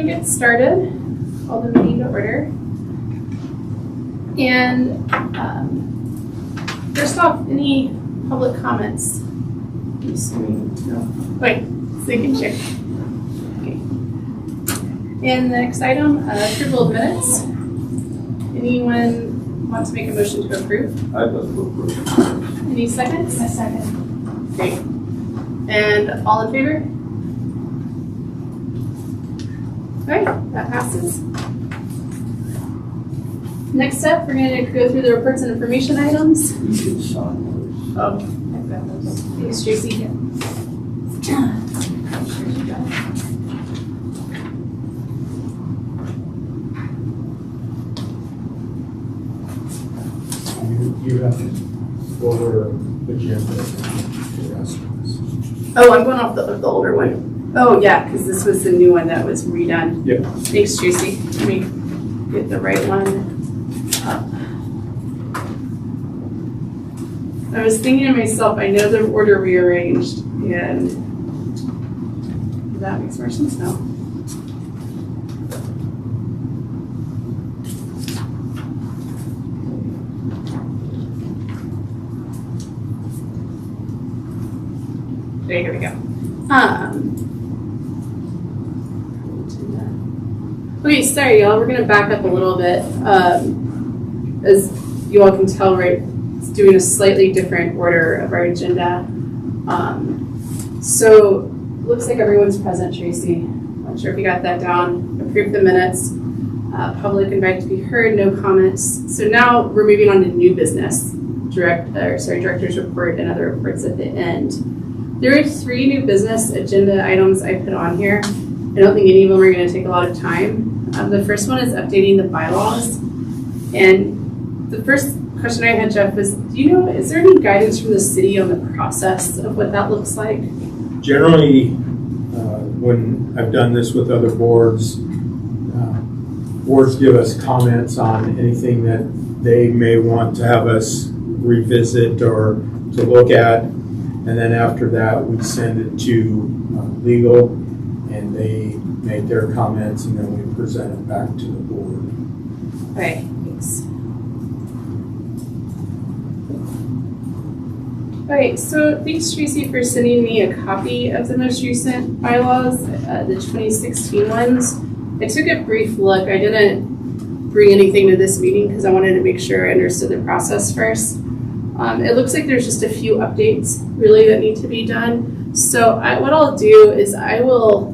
to get started. Call the meeting to order. And first off, any public comments? I'm assuming no. Wait, second check. Okay. And the next item, approval of minutes. Anyone want to make a motion to approve? I'd love to approve. Any seconds? A second. Great. And all in favor? All right, that passes. Next up, we're going to go through the reports and information items. You can sign those. Oh, I've got those. Thanks, Tracy. You have to over agenda. Oh, I'm going off the older one. Oh, yeah, because this was the new one that was redone. Yeah. Thanks, Tracy. Let me get the right one up. I was thinking to myself, I know the order rearranged, and that makes more sense now. Okay, here we go. Okay, sorry, y'all. We're gonna back up a little bit. As you all can tell, right, it's doing a slightly different order of our agenda. So looks like everyone's present, Tracy. Not sure if you got that down. Approve the minutes. Public invite to be heard. No comments. So now we're moving on to new business. Director's report and other reports at the end. There are 3 new business agenda items I put on here. I don't think any of them are going to take a lot of time. The first one is updating the bylaws. And the first question I had, Jeff, was, do you know, is there any guidance from the city on the process of what that looks like? Generally, when I've done this with other boards, boards give us comments on anything that they may want to have us revisit or to look at. And then after that, we send it to legal, and they make their comments, and then we present it back to the board. Okay, thanks. Okay, so thanks, Tracy, for sending me a copy of the most recent bylaws, the 2016 ones. I took a brief look. I didn't bring anything to this meeting because I wanted to make sure I understood the process first. It looks like there's just a few updates really that need to be done. So what I'll do is I will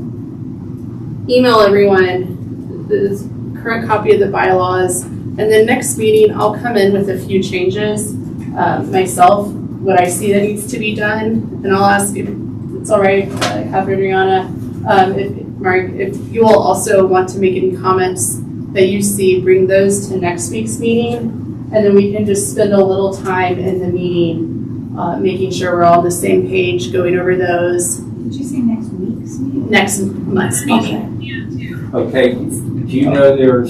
email everyone the current copy of the bylaws, and then next meeting I'll come in with a few changes myself, what I see that needs to be done, and I'll ask if it's all right, Catherine, Rihanna, Mark, if you all also want to make any comments that you see, bring those to next week's meeting. And then we can just spend a little time in the meeting making sure we're all on the same page, going over those. Did you say next week's meeting? Next month's meeting. Okay, do you know there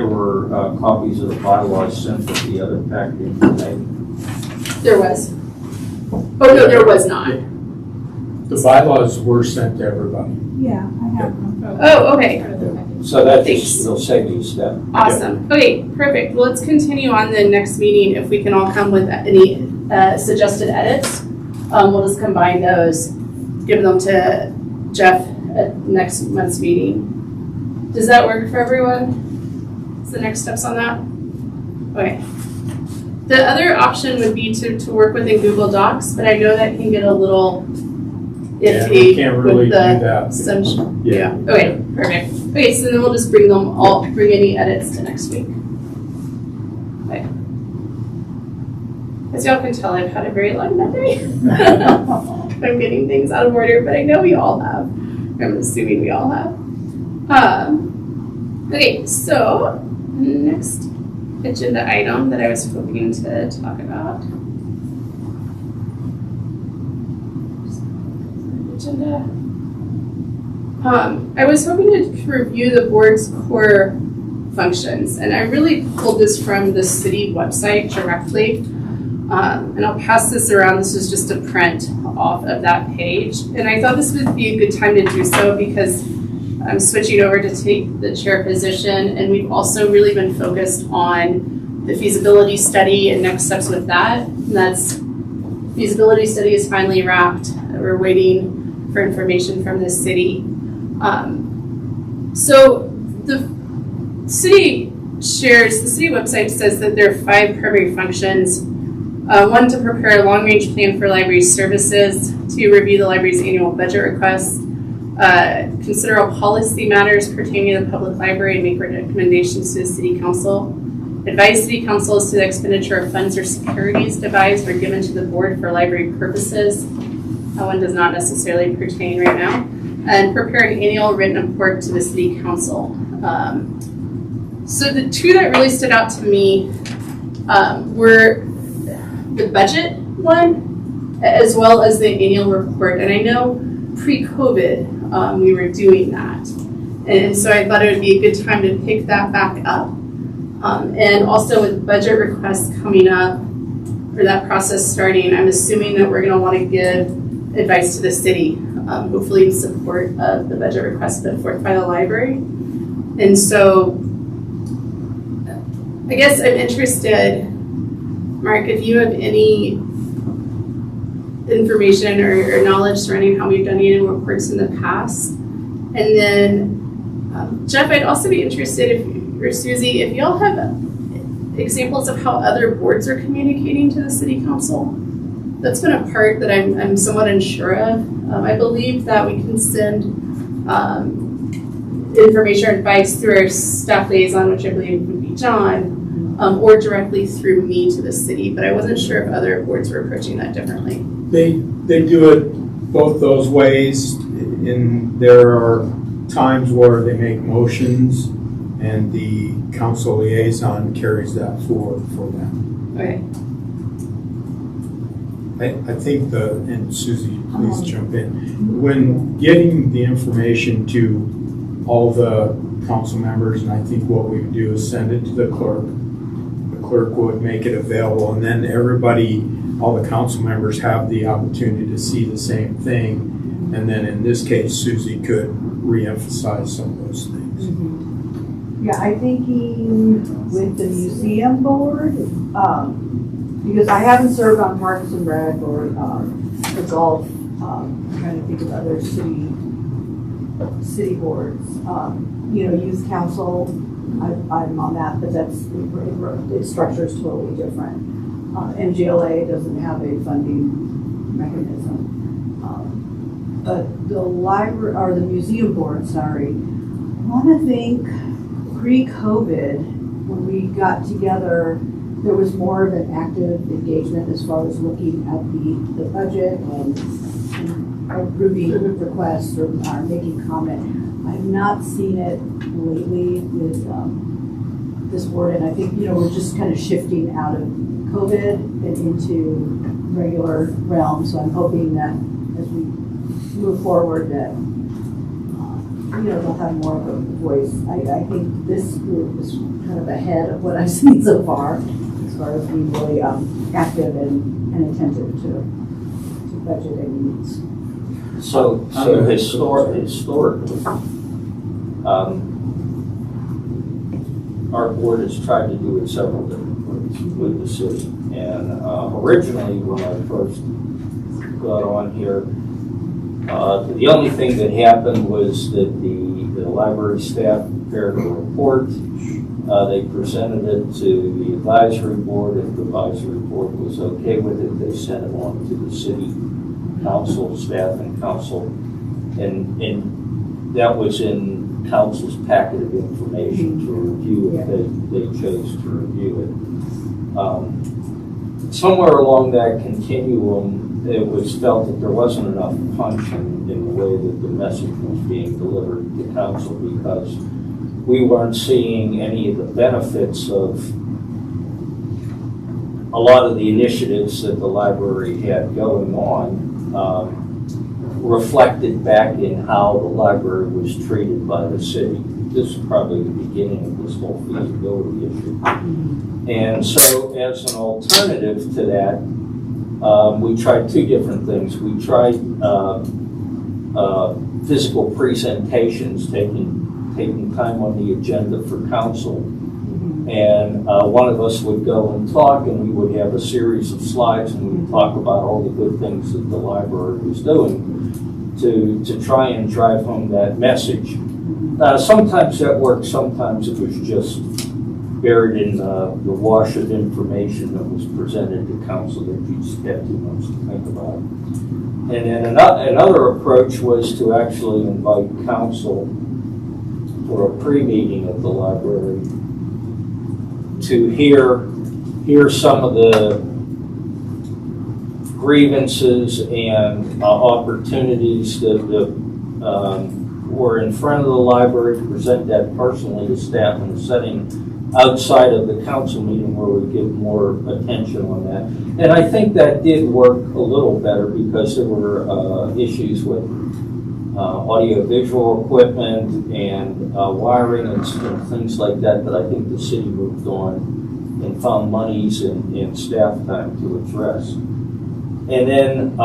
were copies of the bylaws sent with the other package today? There was. Oh, no, there was not. The bylaws were sent to everybody. Yeah, I have one. Oh, okay. So that just will save you a step. Awesome. Okay, perfect. Well, let's continue on the next meeting. If we can all come with any suggested edits, we'll just combine those, give them to Jeff at next month's meeting. Does that work for everyone? What's the next steps on that? Okay. The other option would be to work within Google Docs, but I know that can get a little iffy we can't really with the do that. yeah. Okay, perfect. Okay, so then we'll just bring any edits to next week. Okay. As y'all can tell, I've had a very long Monday. I'm getting things out of order, but I know we all have. I'm assuming we all have. Okay, so next agenda item that I was hoping to talk about. Agenda. I was hoping to review the board's core functions, and I really pulled this from the city website directly. And I'll pass this around. This is just a print off of that page. And I thought this would be a good time to do so because I'm switching over to take the chair position, and we've also really been focused on the feasibility study and next steps with that. And that's feasibility study is finally wrapped. We're waiting for information from the city. So the city website says that there are 5 primary functions. 1, to prepare a long-range plan for library services, 2, review the library's annual budget requests, consider all policy matters pertaining to the public library and make recommendations to the city council, advise city council as to the expenditure of funds or securities devised or given to the board for library purposes. That one does not necessarily pertain right now. And prepare an annual written report to the city council. So the 2 that really stood out to me were the budget one, as well as the annual report. And I know pre-COVID, we were doing that. And so I thought it would be a good time to pick that back up. And also with budget requests coming up, or that process starting, I'm assuming that we're gonna wanna give advice to the city, hopefully in support of the budget request put forth by the library. And so I guess I'm interested, Mark, if you have any information or knowledge surrounding how we've done annual reports in the past. And then, Jeff, I'd also be interested, or Susie, if y'all have examples of how other boards are communicating to the city council. That's been a part that I'm somewhat unsure of. I believe that we can send information or advice through our staff liaison, which I believe would be John, or directly through me to the city, but I wasn't sure if other boards were approaching that differently. They do it both those ways, and there are times where they make motions and the council liaison carries that forward for them. Okay. I think and Susie, please jump in. When getting the information to all the council members, and I think what we would do is send it to the clerk. The clerk would make it available, and then everybody, all the council members have the opportunity to see the same thing. And then in this case, Susie could reemphasize some of those things. Mm-hmm. Yeah, I'm thinking with the museum board, because I haven't served on Parks and Rec or the golf. I'm trying to think of other city boards. Youth council, I'm on that, but its structure is totally different. MGLA doesn't have a funding mechanism. But the library, or the museum board, sorry, I want to think pre-COVID, when we got together, there was more of an active engagement as far as looking at the budget and approving requests or making comment. I've not seen it lately with this board, and I think, we're just kind of shifting out of COVID and into regular realm. So I'm hoping that as we move forward that, they'll have more of a voice. I think this group is kind of ahead of what I've seen so far as being really active and attentive to budgeting needs. So historically, our board has tried to do it several different ways with the city. And originally, when I first got on here, the only thing that happened was that the library staff prepared a report. They presented it to the advisory board. If the advisory board was okay with it, they sent it on to the city council, staff and council. And that was in council's packet of information to review if they chose to review it. Somewhere along that continuum, it was felt that there wasn't enough punch in the way that the message was being delivered to council, because we weren't seeing any of the benefits of a lot of the initiatives that the library had going on reflected back in how the library was treated by the city. This is probably the beginning of this whole feasibility issue. And so as an alternative to that, we tried 2 different things. We tried physical presentations, taking time on the agenda for council. And one of us would go and talk, and we would have a series of slides, and we would talk about all the good things that the library was doing to try and drive home that message. Sometimes that worked, sometimes it was just buried in the wash of information that was presented to council that you just had too much to think about. And then another approach was to actually invite council for a pre-meeting at the library to hear some of the grievances and opportunities that were in front of the library, to present that personally to staff in a setting outside of the council meeting where we give more attention on that. And I think that did work a little better because there were issues with audio-visual equipment and wiring and things like that I think the city moved on and found monies and staff time to address. And then,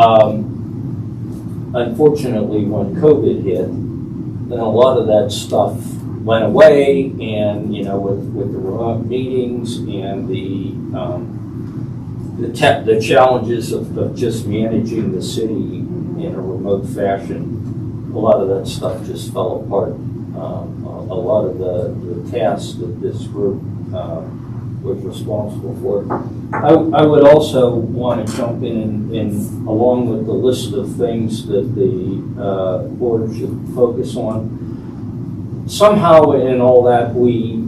unfortunately, when COVID hit, then a lot of that stuff went away, and with the remote meetings and the challenges of just managing the city in a remote fashion, a lot of that stuff just fell apart. A lot of the tasks that this group was responsible for. I would also want to jump in along with the list of things that the board should focus on. Somehow in all that, we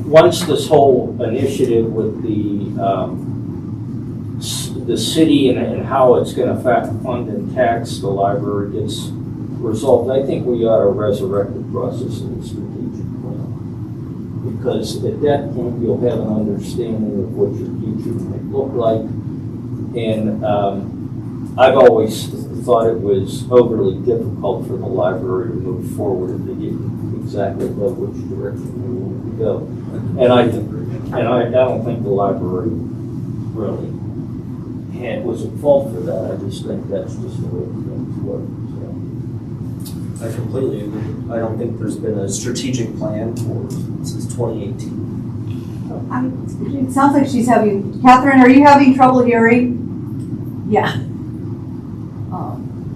once this whole initiative with the city and how it's going to fund and tax the library gets resolved, I think we ought to resurrect the process of the strategic plan. Because at that point, you'll have an understanding of what your future might look like. And I've always thought it was overly difficult for the library to move forward if they didn't exactly know which direction they wanted to go. And I don't think the library really was at fault for that. I just think that's just the way things work. I completely agree. I don't think there's been a strategic plan since 2018. It sounds like she's having, Catherine, are you having trouble hearing? Yeah.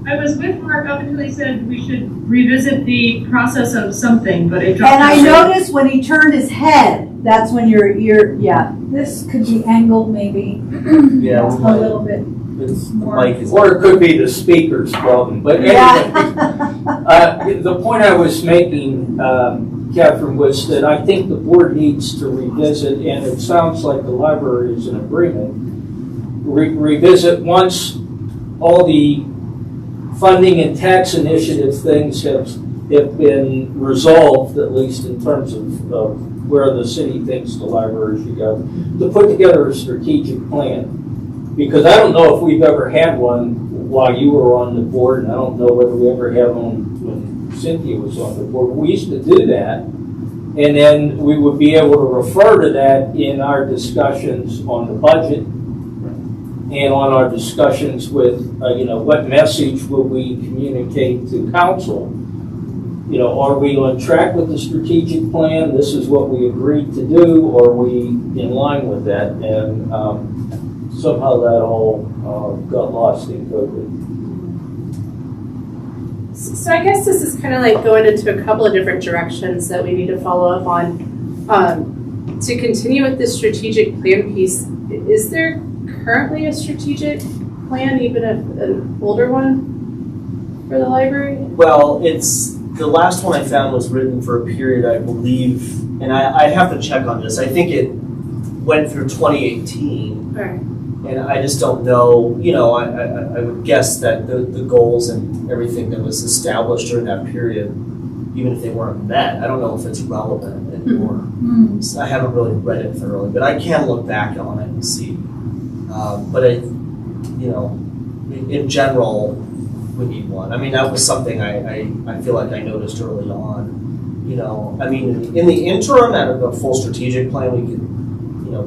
I was with Mark up until he said we should revisit the process of something, but it dropped And I out. noticed when he turned his head, that's when your ear, yeah. This could be angled maybe Yeah, a little bit. the more. mic is. Or it could be the speaker's problem. But anyway, the point I was making, Catherine, was that I think the board needs to revisit, and it sounds like the library is in agreement, revisit once all the funding and tax initiative things have been resolved, at least in terms of where the city thinks the library should go, to put together a strategic plan. Because I don't know if we've ever had one while you were on the board, and I don't know whether we ever had one when Cynthia was on the board. We used to do that, and then we would be able to refer to that in our discussions on the budget and on our discussions with, what message will we communicate to council? Are we on track with the strategic plan? This is what we agreed to do, or are we in line with that? And somehow that all got lost in COVID. So I guess this is kind of like going into a couple of different directions that we need to follow up on. To continue with the strategic plan piece, is there currently a strategic plan, even an older one, for the library? Well, the last one I found was written for a period, I believe, and I'd have to check on this. I think it went through 2018. Right. And I just don't know, I would guess that the goals and everything that was established during that period, even if they weren't met, I don't know if it's relevant anymore. So I haven't really read it thoroughly, but I can look back on it and see. But in general, we need one. I mean, that was something I feel like I noticed early on. I mean, in the interim, out of a full strategic plan, we could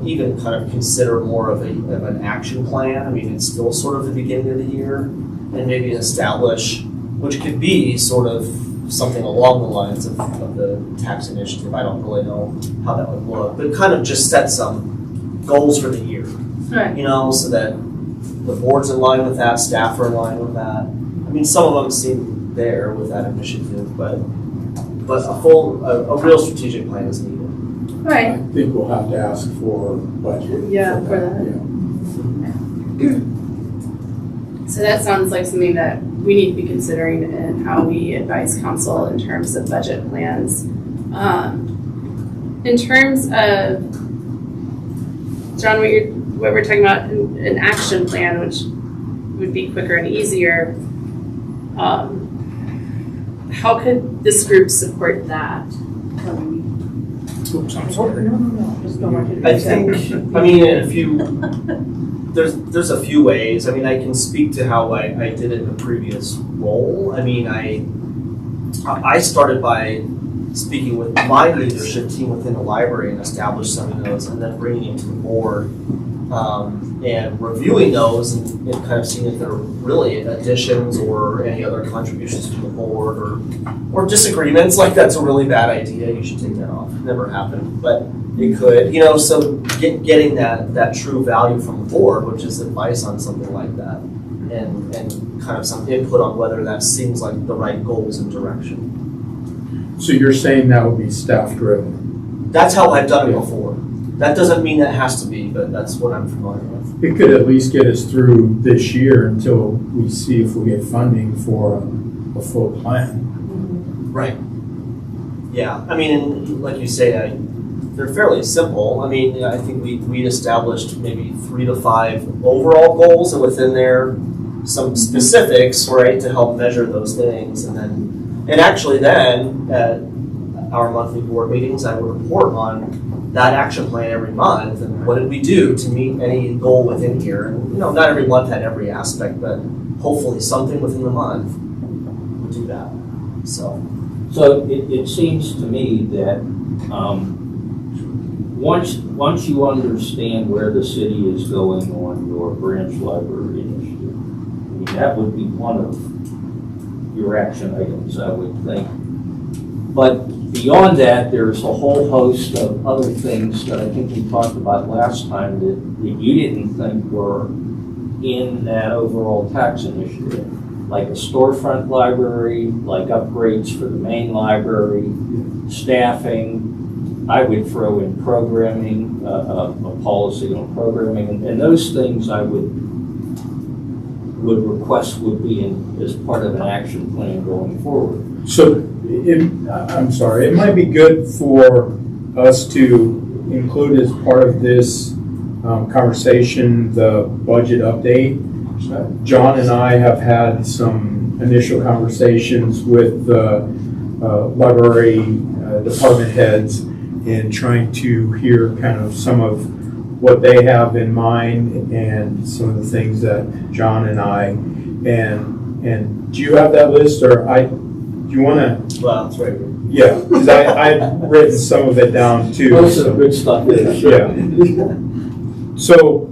even kind of consider more of an action plan. I mean, it's still sort of the beginning of the year. and maybe establish, which could be sort of something along the lines of the tax initiative. I don't really know how that would look, but kind of just set some goals for the year, Right. you know, so that the board's in line with that, staff are in line with that. I mean, some of them seem there with that initiative, but a real strategic plan is needed. Right. I think we'll have to ask for budget. Yeah, for that. Yeah. So that sounds like something that we need to be considering in how we advise council in terms of budget plans. In terms of, John, what we're talking about, an action plan, which would be quicker and easier, how could this group support that? Oops, I'm sorry. No, just don't want you to. I think, I mean, in a few, there's a few ways. I mean, I can speak to how I did it in a previous role. I mean, I started by speaking with my leadership team within the library and established some of those, and then bringing it to the board and reviewing those and kind of seeing if there are really additions or any other contributions to the board or disagreements. Like, that's a really bad idea, you should take that off. Never happened, but it could, you know, so getting that true value from the board, which is advice on something like that, and kind of some input on whether that seems like the right goals and direction. So you're saying that would be staff driven? That's how I've done it before. That doesn't mean that has to be, but that's what I'm familiar with. It could at least get us through this year until we see if we get funding for a full plan. Right. Yeah, I mean, and like you say, they're fairly simple. I mean, I think we established maybe 3 to 5 overall goals, and within there, some specifics, right, to help measure those things. And actually then, at our monthly board meetings, I would report on that action plan every month, and what did we do to meet any goal within here. And, you know, not every month had every aspect, but hopefully something within the month would do that. So it seems to me that once you understand where the city is going on your branch library initiative, I mean, that would be one of your action items, I would think. But beyond that, there's a whole host of other things that I think we talked about last time that you didn't think were in that overall tax initiative, like a storefront library, like upgrades for the main library, staffing. I would throw in programming, a policy on programming, and those things I would request would be in as part of an action plan going forward. So, I'm sorry, it might be good for us to include as part of this conversation the budget update. John and I have had some initial conversations with the library department heads in trying to hear kind of some of what they have in mind and some of the things that John and I, and do you have that list, or do you want to? well, that's right. Yeah, because I've written some of it down too. Most of so- the good stuff is. Yeah. So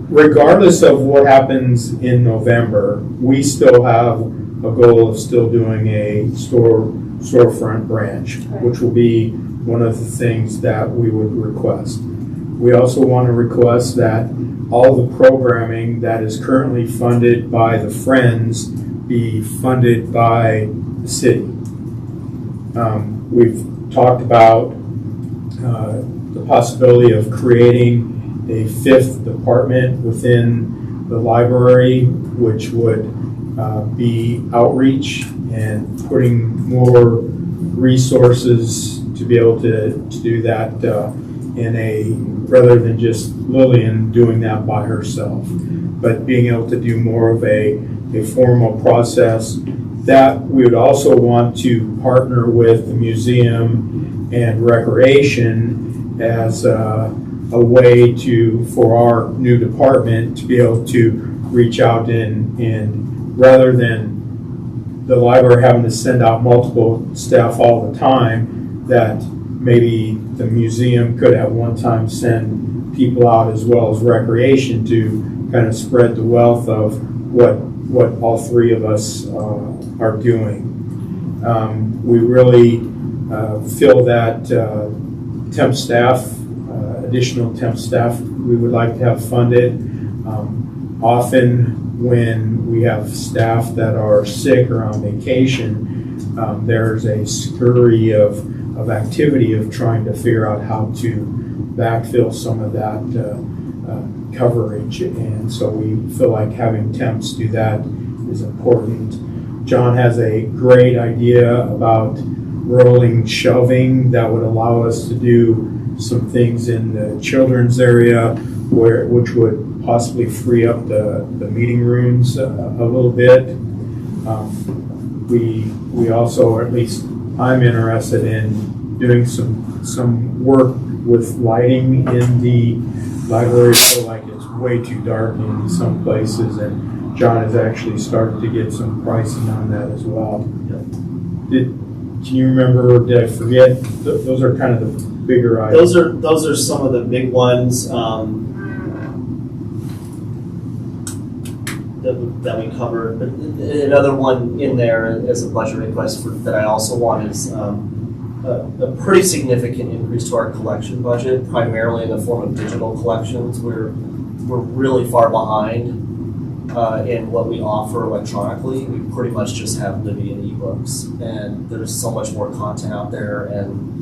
regardless of what happens in November, we still have a goal of still doing a storefront branch, which will be one of the things that we would request. We also want to request that all the programming that is currently funded by the Friends be funded by the city. We've talked about the possibility of creating a 5th department within the library, which would be outreach and putting more resources to be able to do that rather than just Lillian doing that by herself, but being able to do more of a formal process. That we would also want to partner with the museum and recreation as a way for our new department to be able to reach out and rather than the library having to send out multiple staff all the time, that maybe the museum could at one time send people out as well as recreation to kind of spread the wealth of what all three of us are doing. We really feel that temp staff, additional temp staff, we would like to have funded. Often when we have staff that are sick or on vacation, there's a scurry of activity of trying to figure out how to backfill some of that coverage. And so we feel like having temps do that is important. John has a great idea about rolling shelving that would allow us to do some things in the children's area which would possibly free up the meeting rooms a little bit. We also, or at least I'm interested in doing some work with lighting in the library. I feel like it's way too dark in some places, and John has actually started to get some pricing on that as well. Can you remember, did I forget? Those are kind of the bigger items. Those are some of the big ones that we covered. But another one in there as a budget request that I also want is a pretty significant increase to our collection budget, primarily in the form of digital collections. We're really far behind in what we offer electronically. We pretty much just have Libby and ebooks, and there's so much more content out there. And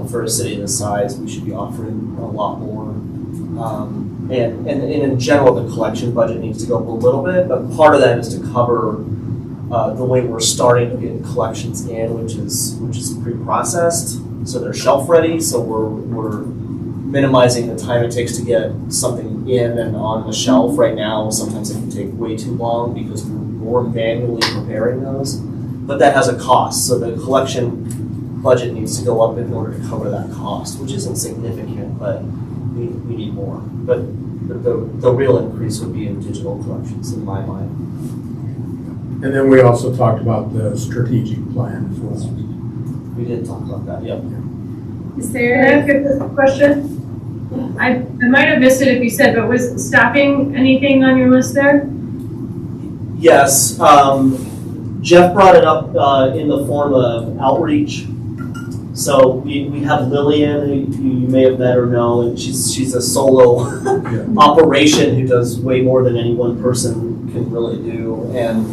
for a city this size, we should be offering a lot more. And in general, the collection budget needs to go up a little bit, but part of that is to cover the way we're starting to get collections in, which is pre-processed, so they're shelf ready. So we're minimizing the time it takes to get something in and on the shelf. Right now, sometimes it can take way too long because we're manually preparing those, but that has a cost. So the collection budget needs to go up in order to cover that cost, which isn't significant, but we need more. But the real increase would be in digital collections, in my mind. And then we also talked about the strategic plan as well. We did talk about that, yep. Is Can I there, ask a question? I might have missed it if you said, but was staffing anything on your list there? Yes, Jeff brought it up in the form of outreach. So we have Lillian, who you may have met or know, and she's a solo operation who does way more than any one person can really do, and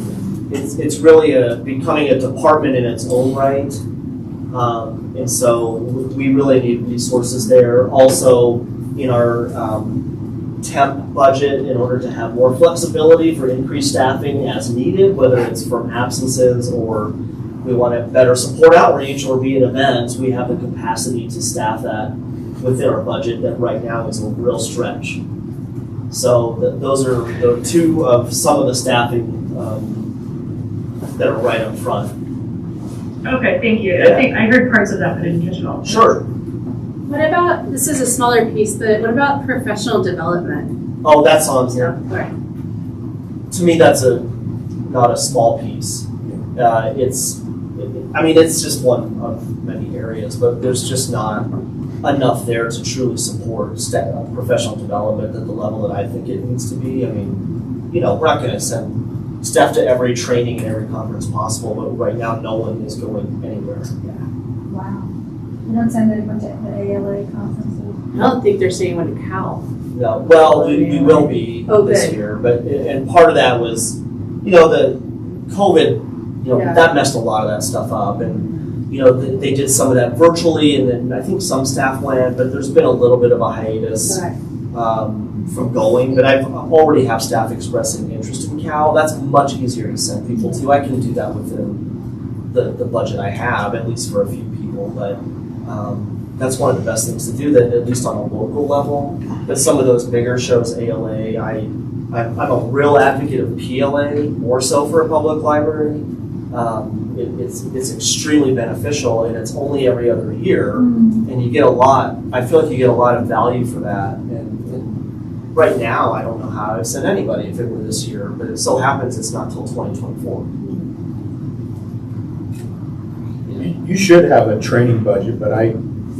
it's really becoming a department in its own right, and so we really need resources there. Also, in our temp budget, in order to have more flexibility for increased staffing as needed, whether it's from absences or we want to better support outreach or be at events, we have the capacity to staff that within our budget that right now is a real stretch. So those are the two of some of the staffing that are right up front. Okay, thank you. Yeah. I think I heard parts of that, but didn't catch it all. Sure. what about, this is a smaller piece, but what about professional development? Oh, that's on here. Right. To me, that's not a small piece. It's just one of many areas, but there's just not enough there to truly support professional development at the level that I think it needs to be. I mean, we're not going to send staff to every training and every conference possible, but right now no one is going anywhere. Wow. You don't send anyone to the ALA conferences? I don't think they're saying one to Cal. No, well, we will be this year, but and part of that was, the COVID. That messed a lot of that stuff up, and they did some of that virtually, and then I think some staff went, but there's been a little bit of a hiatus from going. But I've already have staff expressing interest in Cal. That's much easier to send people to. I can do that within the budget I have, at least for a few people. But that's one of the best things to do, that at least on a local level. But some of those bigger shows, ALA, I'm a real advocate of PLA, more so for a public library. It's extremely beneficial, and it's only every other year, and you get a lot. I feel like you get a lot of value for that. And right now, I don't know how I'd send anybody if it were this year, but it so happens it's not till 2024. You should have a training budget, but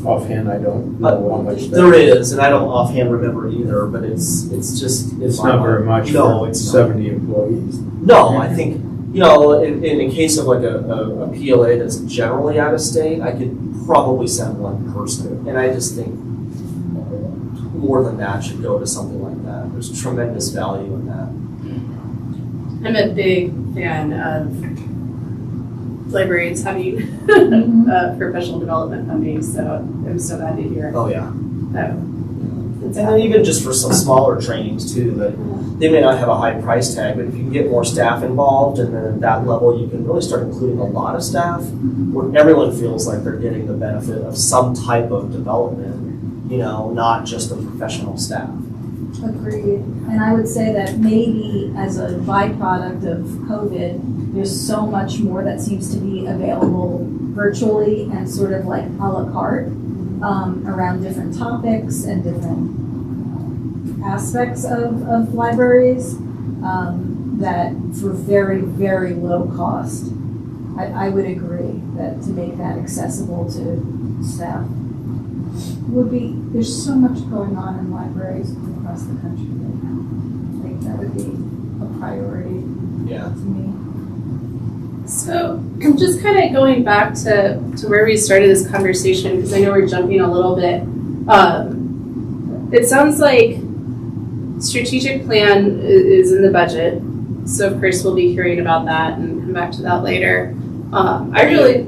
Offhand, I don't know how much. There is, and I don't offhand remember either, but it's just. It's not very much No, for it's 70 employees. No, I think, in the case of like a PLA that's generally out of state, I could probably send one person. And I just think more than that should go to something like that. There's tremendous value in that. I'm a big fan of librarians having professional development funding, so I'm so glad to hear Oh, yeah. that. And then even just for some smaller trainings too, that they may not have a high price tag, but if you can get more staff involved, and then at that level, you can really start including a lot of staff, where everyone feels like they're getting the benefit of some type of development, not just the professional staff. Agreed. And I would say that maybe as a byproduct of COVID, there's so much more that seems to be available virtually and sort of like a la carte around different topics and different aspects of libraries that for very, very low cost, I would agree that to make that accessible to staff would be, there's so much going on in libraries across the country right now. I think that would be a priority Yeah. to me. So I'm just kind of going back to where we started this conversation, because I know we're jumping a little bit. It sounds like strategic plan is in the budget. So of course we'll be hearing about that and come back to that later.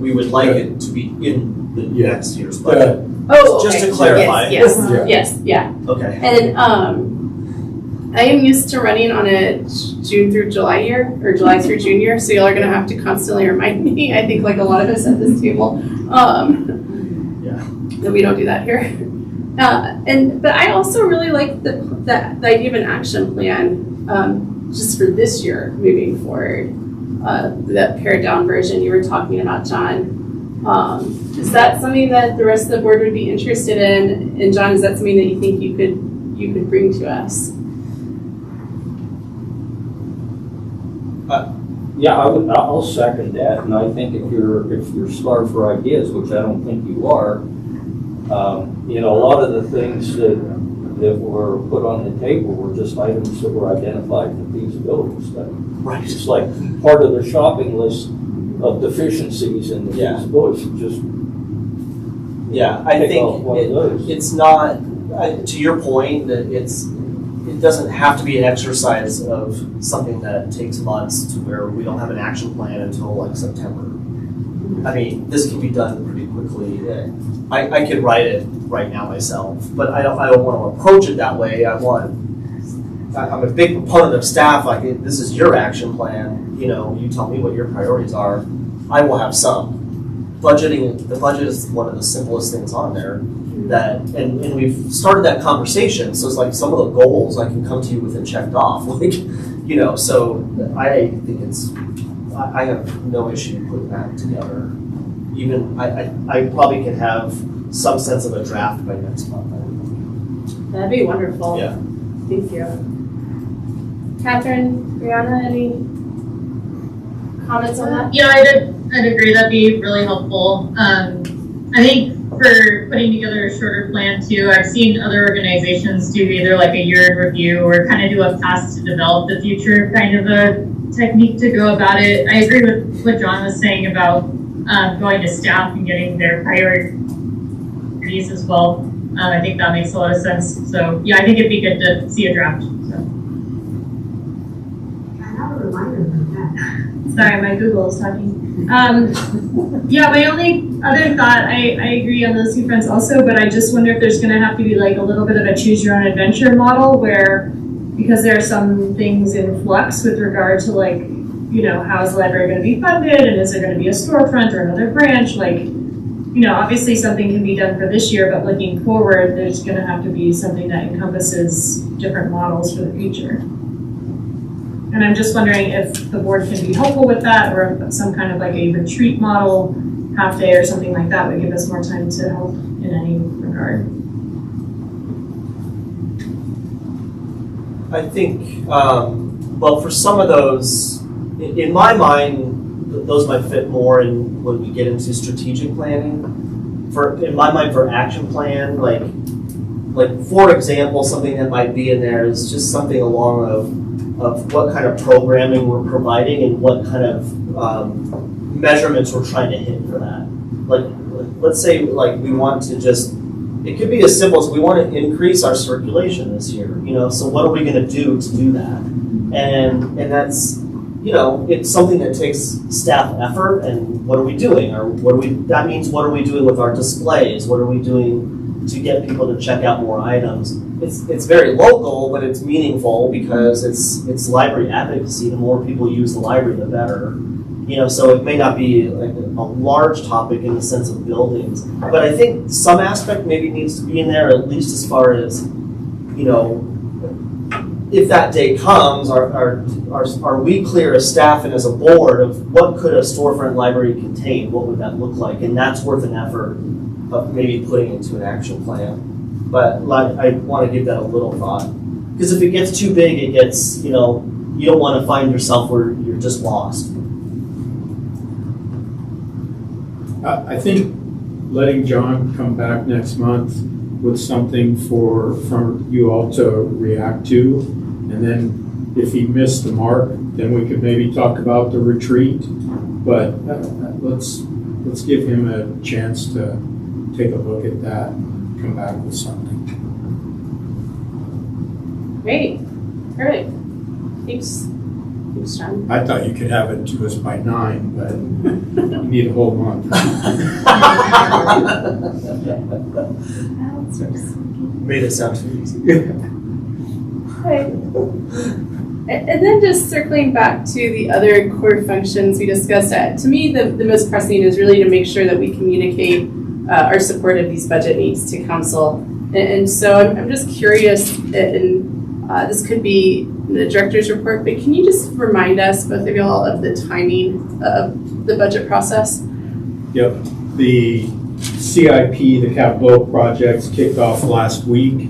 We would like it to be in the next year's budget. Oh, Just okay. to clarify. Yes, Yeah. yes, yeah. Okay. And I am used to running on a June through July year, or July through June year, so y'all are gonna have to constantly remind me, I think like a lot of us at this table, that we don't do that here. But I also really like the idea of an action plan, just for this year moving forward. That pared down version you were talking about, John. Is that something that the rest of the board would be interested in? And John, is that something that you think you could bring to us? Yeah, I'll second that, and I think if you're starved for ideas, which I don't think you are, a lot of the things that were put on the table were just items that were identified in the feasibility study. Right. It's like part of the shopping list of deficiencies in the feasibility, just Yeah, I pick think off one of those. it's not, to your point, that it doesn't have to be an exercise of something that takes months to where we don't have an action plan until like September. I mean, this can be done pretty quickly. I could write it right now myself, but I don't want to approach it that way. I'm a big proponent of staff, like this is your action plan, you tell me what your priorities are. I will have some. The budget is one of the simplest things on there. And we've started that conversation, so it's like some of the goals I can come to you with and checked off, so I think I have no issue putting that together. Even, I probably can have some sense of a draft by next month. That'd be wonderful. Yeah. Thank you. Catherine, Brianna, any comments on that? Yeah, I'd agree. That'd be really helpful. I think for putting together a shorter plan too, I've seen other organizations do either like a year in review or kind of do a fast to develop the future kind of a technique to go about it. I agree with what John was saying about going to staff and getting their priorities as well. I think that makes a lot of sense. So yeah, I think it'd be good to see a draft. So. I have a reminder about that. Sorry, my Google is talking. Yeah, my only other thought, I agree on those two fronts also, but I just wonder if there's going to have to be like a little bit of a choose your own adventure model where, because there are some things in flux with regard to like, how is the library going to be funded and is there going to be a storefront or another branch? Like, obviously something can be done for this year, but looking forward, there's going to have to be something that encompasses different models for the future. And I'm just wondering if the board can be helpful with that, or if some kind of like a retreat model, half day or something like that would give us more time to help in any regard. I think, well, for some of those, in my mind, those might fit more in when we get into strategic planning. in my mind, for action plan, like for example, something that might be in there is just something along of what kind of programming we're providing and what kind of measurements we're trying to hit for that. Like, let's say like we want to just, it could be as simple as we want to increase our circulation this year, so what are we going to do that? And that's, it's something that takes staff effort, and what are we doing? That means what are we doing with our displays? What are we doing to get people to check out more items? It's very local, but it's meaningful because it's library advocacy. The more people use the library, the better. So it may not be like a large topic in the sense of buildings, but I think some aspect maybe needs to be in there, at least as far as, if that day comes, are we clear as staff and as a board of what could a storefront library contain? What would that look like? And that's worth an effort of maybe putting into an action plan. But I want to give that a little thought. Because if it gets too big, it gets, you don't want to find yourself where you're just lost. I think letting John come back next month with something from you all to react to, and then if he missed the mark, then we could maybe talk about the retreat. But let's give him a chance to take a look at that and come back with something. Great. All right. Thanks. Thanks, John. I thought you could have it to us by 9, but you need a whole month. Made it sound too easy. Okay. And then just circling back to the other core functions we discussed, to me, the most pressing is really to make sure that we communicate our support of these budget needs to council. And so I'm just curious, and this could be the director's report, but can you just remind us, both of y'all, of the timing of the budget process? Yep. The CIP, the capital projects, kicked off last week.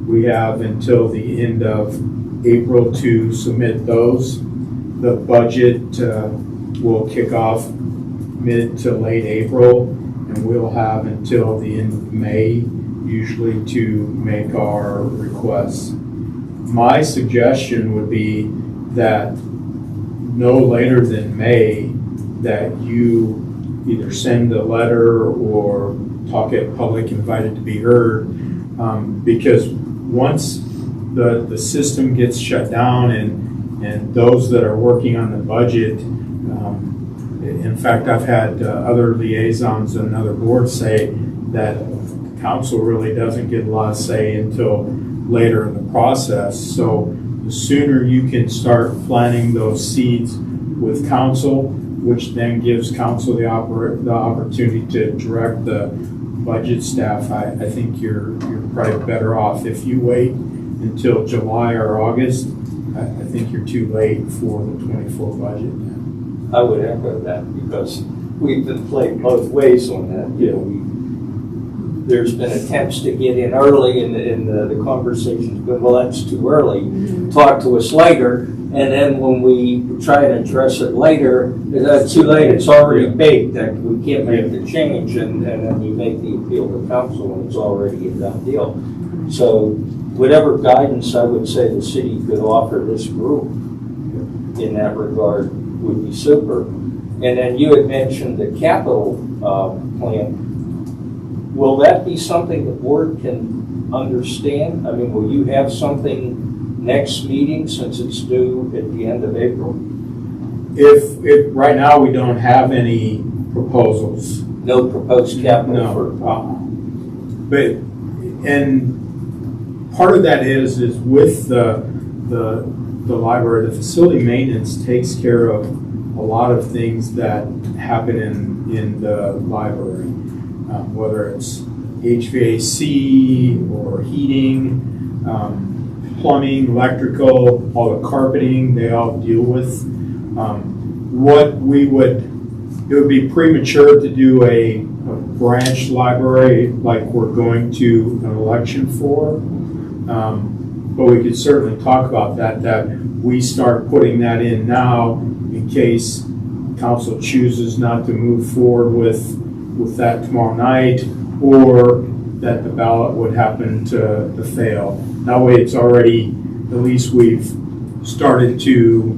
We have until the end of April to submit those. The budget will kick off mid to late April, and we'll have until the end of May, usually, to make our requests. My suggestion would be that no later than May, that you either send a letter or talk at public invited to be heard, because once the system gets shut down and those that are working on the budget, in fact, I've had other liaisons and other boards say that council really doesn't get a lot of say until later in the process. So the sooner you can start planting those seeds with council, which then gives council the opportunity to direct the budget staff, I think you're probably better off. If you wait until July or August, I think you're too late for the 24 budget. I would echo that, because we've been played both ways on that. There's been attempts to get in early, and the conversation's been, well, that's too early. Talk to us later, and then when we try and address it later, it's too late. It's already baked. That we can't make the change, and then we make the appeal to council, and it's already a done deal. So, whatever guidance I would say the city could offer this group in that regard would be super. And then you had mentioned the capital plan. Will that be something the board can understand? I mean, will you have something next meeting, since it's due at the end of April? If right now we don't have any proposals. No proposed capital? No. But, and part of that is with the library, the facility maintenance takes care of a lot of things that happen in the library. Whether it's HVAC or heating, plumbing, electrical, all the carpeting, they all deal with. It would be premature to do a branch library like we're going to an election for, but we could certainly talk about that we start putting that in now in case council chooses not to move forward with with that tomorrow night, or that the ballot would happen to fail. That way it's already, at least we've started to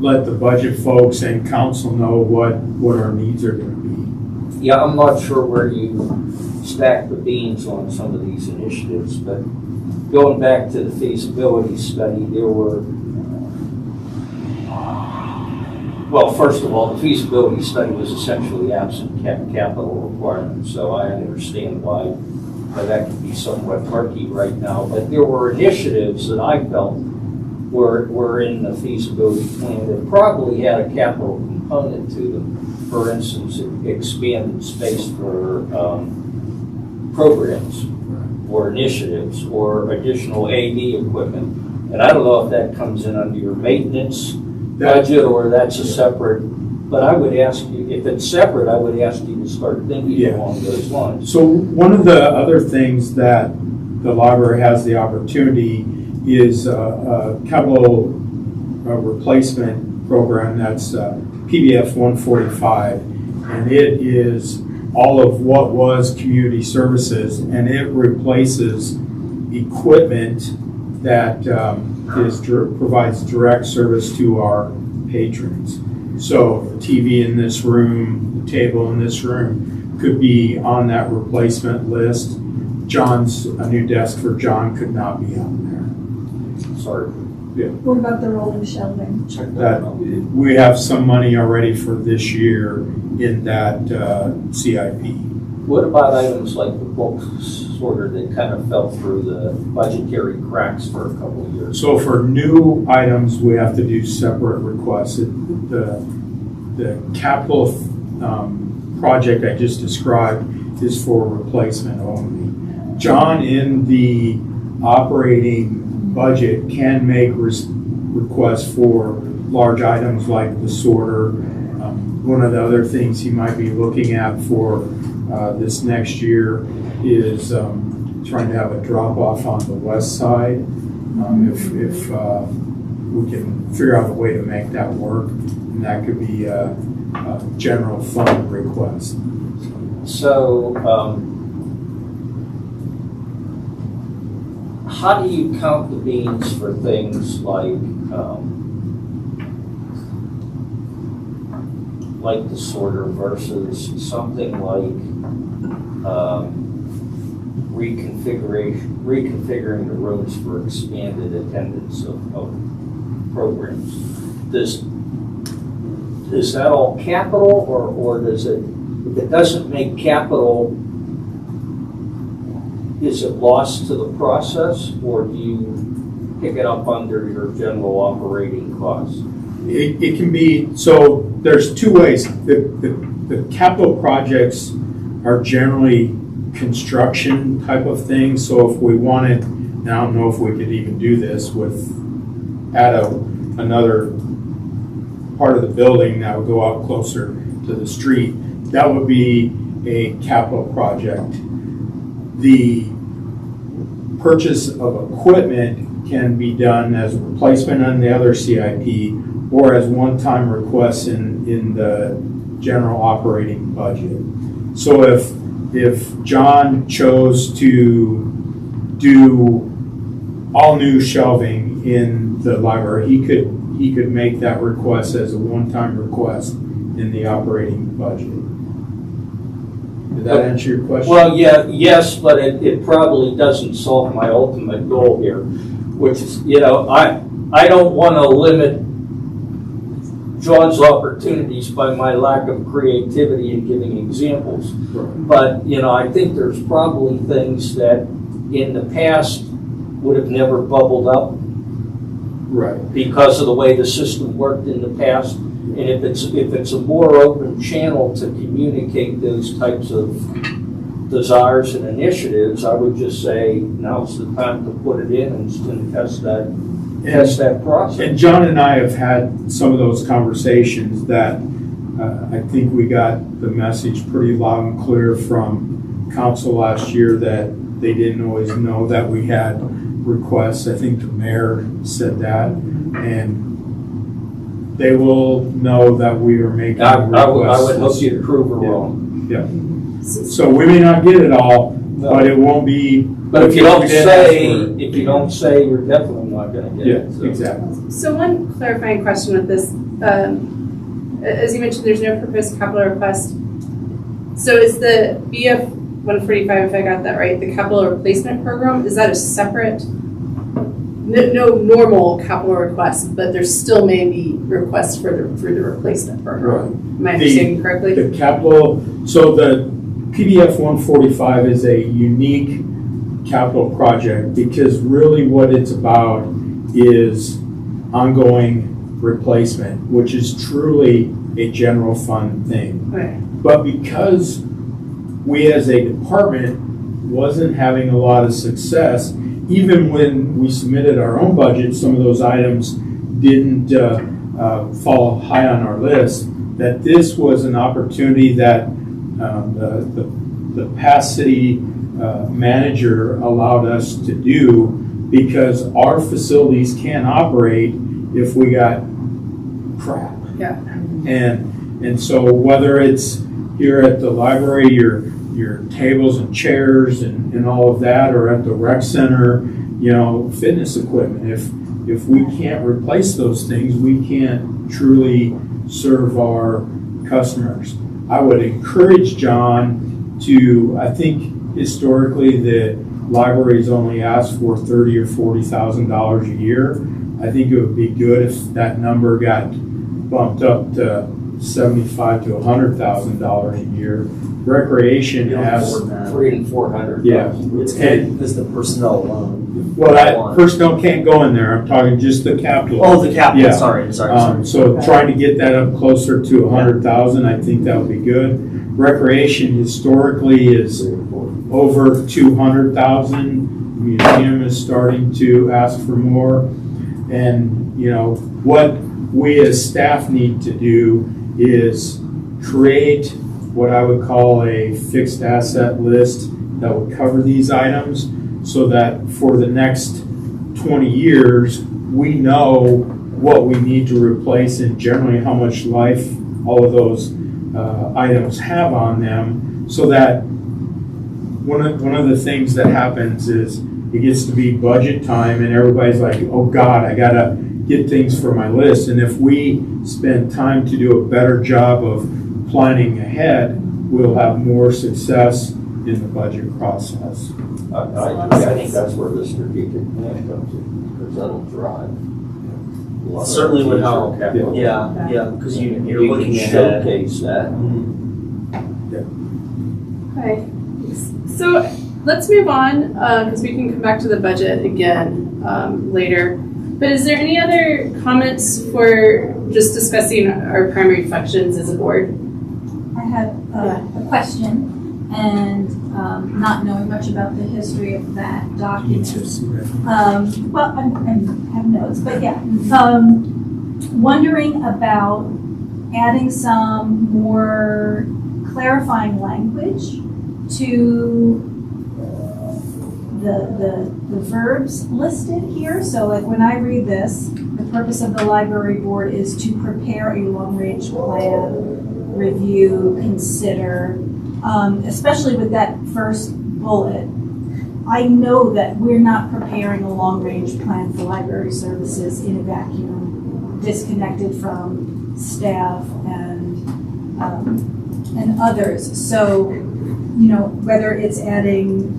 let the budget folks and council know what our needs are gonna be. Yeah, I'm not sure where you stack the beans on some of these initiatives, but going back to the feasibility study, there were, well, first of all, the feasibility study was essentially absent capital requirements, so I understand why that could be somewhat murky right now. But there were initiatives that I felt were in the feasibility plan that probably had a capital component to them. For instance, expanded space for programs or initiatives or additional AV equipment. And I don't know if that comes in under your maintenance budget or that's a separate, but I would ask you, if it's separate, I would ask you to start thinking along those lines. So one of the other things that the library has the opportunity is a capital replacement program that's PBF 145, and it is all of what was community services, and it replaces equipment that provides direct service to our patrons. So the TV in this room, the table in this room could be on that replacement list. A new desk for John could not be on there. Sorry. What about the rolling shelving? That we have some money already for this year in that CIP. What about items like the books sorter that kind of fell through the budgetary cracks for a couple of years? So for new items, we have to do separate requests. The capital project I just described is for replacement only. John, in the operating budget, can make requests for large items like the sorter. One of the other things he might be looking at for this next year is trying to have a drop off on the west side. If we can figure out a way to make that work, and that could be a general fund request. So, how do you count the beans for things like the sorter versus something like reconfiguring the rooms for expanded attendance of programs? Is that all capital, or does it, if it doesn't make capital, is it lost to the process, or do you pick it up under your general operating costs? It can be, so there's two ways. The capital projects are generally construction type of things. So if we wanted, and I don't know if we could even do this add another part of the building that would go out closer to the street, that would be a capital project. The purchase of equipment can be done as a replacement on the other CIP or as one-time requests in the general operating budget. So if John chose to do all new shelving in the library, he could make that request as a one-time request in the operating budget. Did that answer your question? Well, yes, but it probably doesn't solve my ultimate goal here, which is, I don't want to limit John's opportunities by my lack of creativity in giving examples. Right. But, I think there's probably things that in the past would have never bubbled up. Right. Because of the way the system worked in the past. And if it's a more open channel to communicate those types of desires and initiatives, I would just say now's the time to put it in and test that process. And John and I have had some of those conversations that I think we got the message pretty loud and clear from council last year that they didn't always know that we had requests. I think the mayor said that, and they will know that we are making I would requests. hope you'd prove her wrong. So we may not get it all, but it won't be. But if you don't say, you're definitely not gonna get Yeah, it. So. exactly. So one clarifying question with this, as you mentioned, there's no proposed capital request. So is the BF 145, if I got that right, the capital replacement program, is that a separate, no normal capital request, but there still may be requests for the replacement program? Am I understanding correctly? The capital, so the PDF 145 is a unique capital project because really what it's about is ongoing replacement, which is truly a general fund thing. Okay. But because we as a department wasn't having a lot of success, even when we submitted our own budget, some of those items didn't fall high on our list, that this was an opportunity that the past city manager allowed us to do because our facilities can't operate if we got crap. Yeah. And so whether it's here at the library, your tables and chairs and all of that, or at the rec center, fitness equipment, if we can't replace those things, we can't truly serve our customers. I would encourage John to, I think historically the library's only asked for $30,000 or $40,000 a year. I think it would be good if that number got bumped up to $75,000 to $100,000 a year. Recreation has $300,000 and $400,000. Yeah. It's the personnel alone. Well, that personnel can't go in there. I'm talking just the capital. Oh, the capital, Yeah. sorry. So trying to get that up closer to 100,000, I think that would be good. Recreation historically is over 200,000. Museum is starting to ask for more. And, what we as staff need to do is create what I would call a fixed asset list that would cover these items so that for the next 20 years, we know what we need to replace and generally how much life all of those items have on them, so that one of the things that happens is it gets to be budget time and everybody's like, oh God, I gotta get things for my list. And if we spend time to do a better job of planning ahead, we'll have more success in the budget process. I think that's where the strategic plan comes in, because that'll drive. a lot of Certainly would future help. capital. Yeah, because you're You looking can ahead. showcase that. Okay, so let's move on, because we can come back to the budget again later. But is there any other comments for just discussing our primary functions as a board? I had a question, and not knowing much about the history of that document. Well, I have notes, but yeah. Wondering about adding some more clarifying language to the verbs listed here. So like when I read this, the purpose of the library board is to prepare a long-range plan, review, consider, especially with that first bullet. I know that we're not preparing a long-range plan for library services in a vacuum, disconnected from staff and others. So, whether it's adding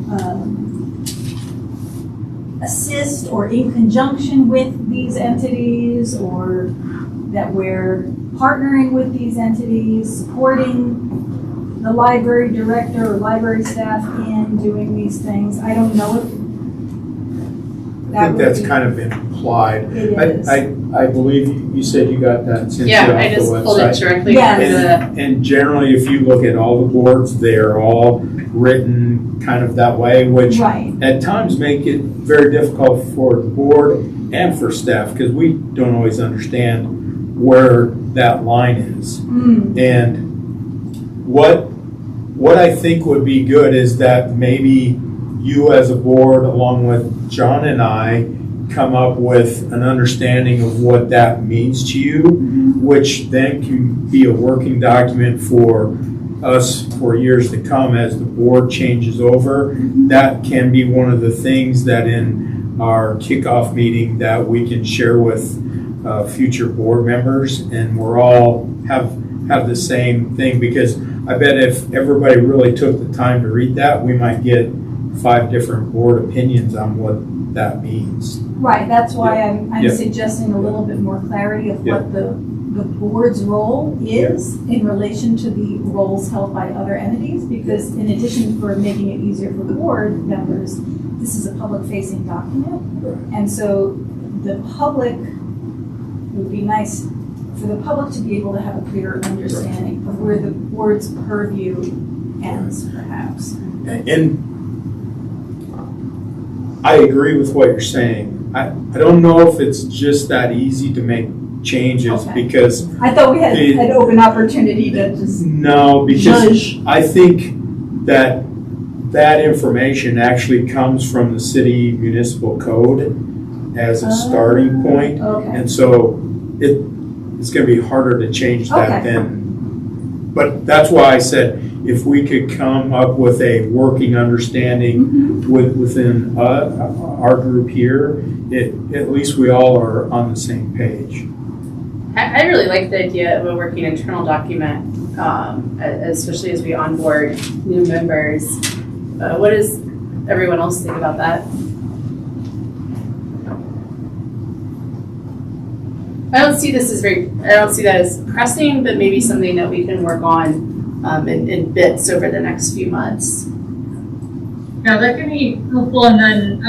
assist or in conjunction with these entities, or that we're partnering with these entities, supporting the library director or library staff in doing these things. I don't know if I think that's kind of implied. It is. I believe you said you got that since Yeah, you're off I the just pulled it website. directly Yes. from the. And generally, if you look at all the boards, they're all written kind of that way, which Right. at times make it very difficult for the board and for staff, because we don't always understand where that line is. And what I think would be good is that maybe you as a board, along with John and I, come up with an understanding of what that means to you, which then can be a working document for us for years to come as the board changes over. That can be one of the things that in our kickoff meeting that we can share with future board members, and we're all have the same thing, because I bet if everybody really took the time to read that, we might get 5 different board opinions on what that means. Right, that's why I'm Yeah. suggesting a little bit more clarity of Yeah. what the board's role is in relation to the roles held by other entities, because in addition for making it easier for board members, this is a public-facing document. And so the public, it would be nice for the public to be able to have a clearer understanding of where the board's purview ends, perhaps. And I agree with what you're saying. I don't know if it's just that easy to make changes, Okay. because I thought we had It- an open opportunity to just no, because judge. I think that information actually comes from the city municipal code as a starting point. Okay. And so it's going to be harder to change that Okay. then. But that's why I said if we could come up with a working understanding within our group here, at least we all are on the same page. I really like the idea of a working internal document, especially as we onboard new members. What does everyone else think about that? I don't see that as pressing, but maybe something that we can work on in bits over the next few months. Yeah, that can be helpful, and then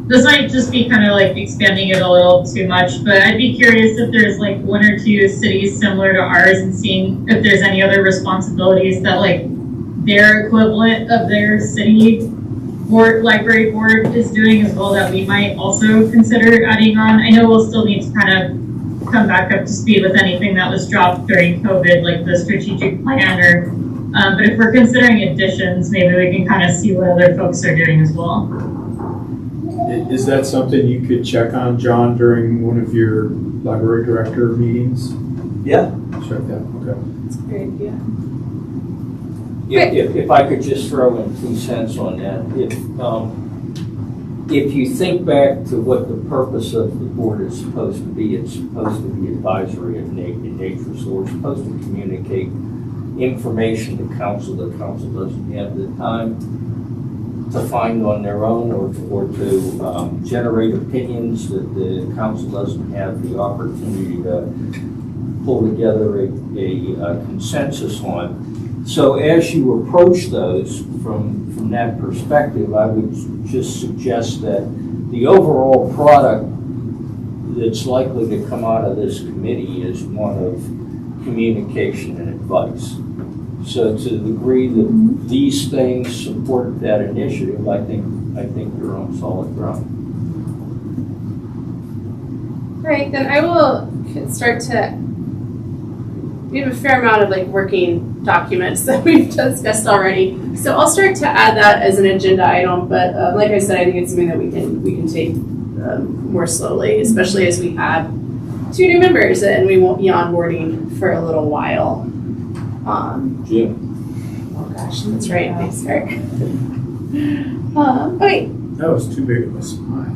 this might just be kind of like expanding it a little too much, but I'd be curious if there's like 1 or 2 cities similar to ours and seeing if there's any other responsibilities that like their equivalent of their city board, library board is doing as well that we might also consider adding on. I know we'll still need to kind of come back up to speed with anything that was dropped during COVID, like the strategic plan, or but if we're considering additions, maybe we can kind of see what other folks are doing as well. Is that something you could check on, John, during one of your library director meetings? Yeah. Check that, okay. That's a great idea. If I could just throw in 2 cents on that, if you think back to what the purpose of the board is supposed to be, it's supposed to be advisory in nature, so we're supposed to communicate information to council that council doesn't have the time to find on their own, or to generate opinions that the council doesn't have the opportunity to pull together a consensus on. So as you approach those from that perspective, I would just suggest that the overall product that's likely to come out of this committee is one of communication and advice. So to the degree that these things support that initiative, I think you're on solid ground. All right, then I will start to, we have a fair amount of like working documents that we've discussed already. So I'll start to add that as an agenda item, but like I said, I think it's something that we can take more slowly, especially as we have 2 new members and we won't be onboarding for a little while. Jim? Oh gosh, that's right, they start. Okay. That was too big of a smile.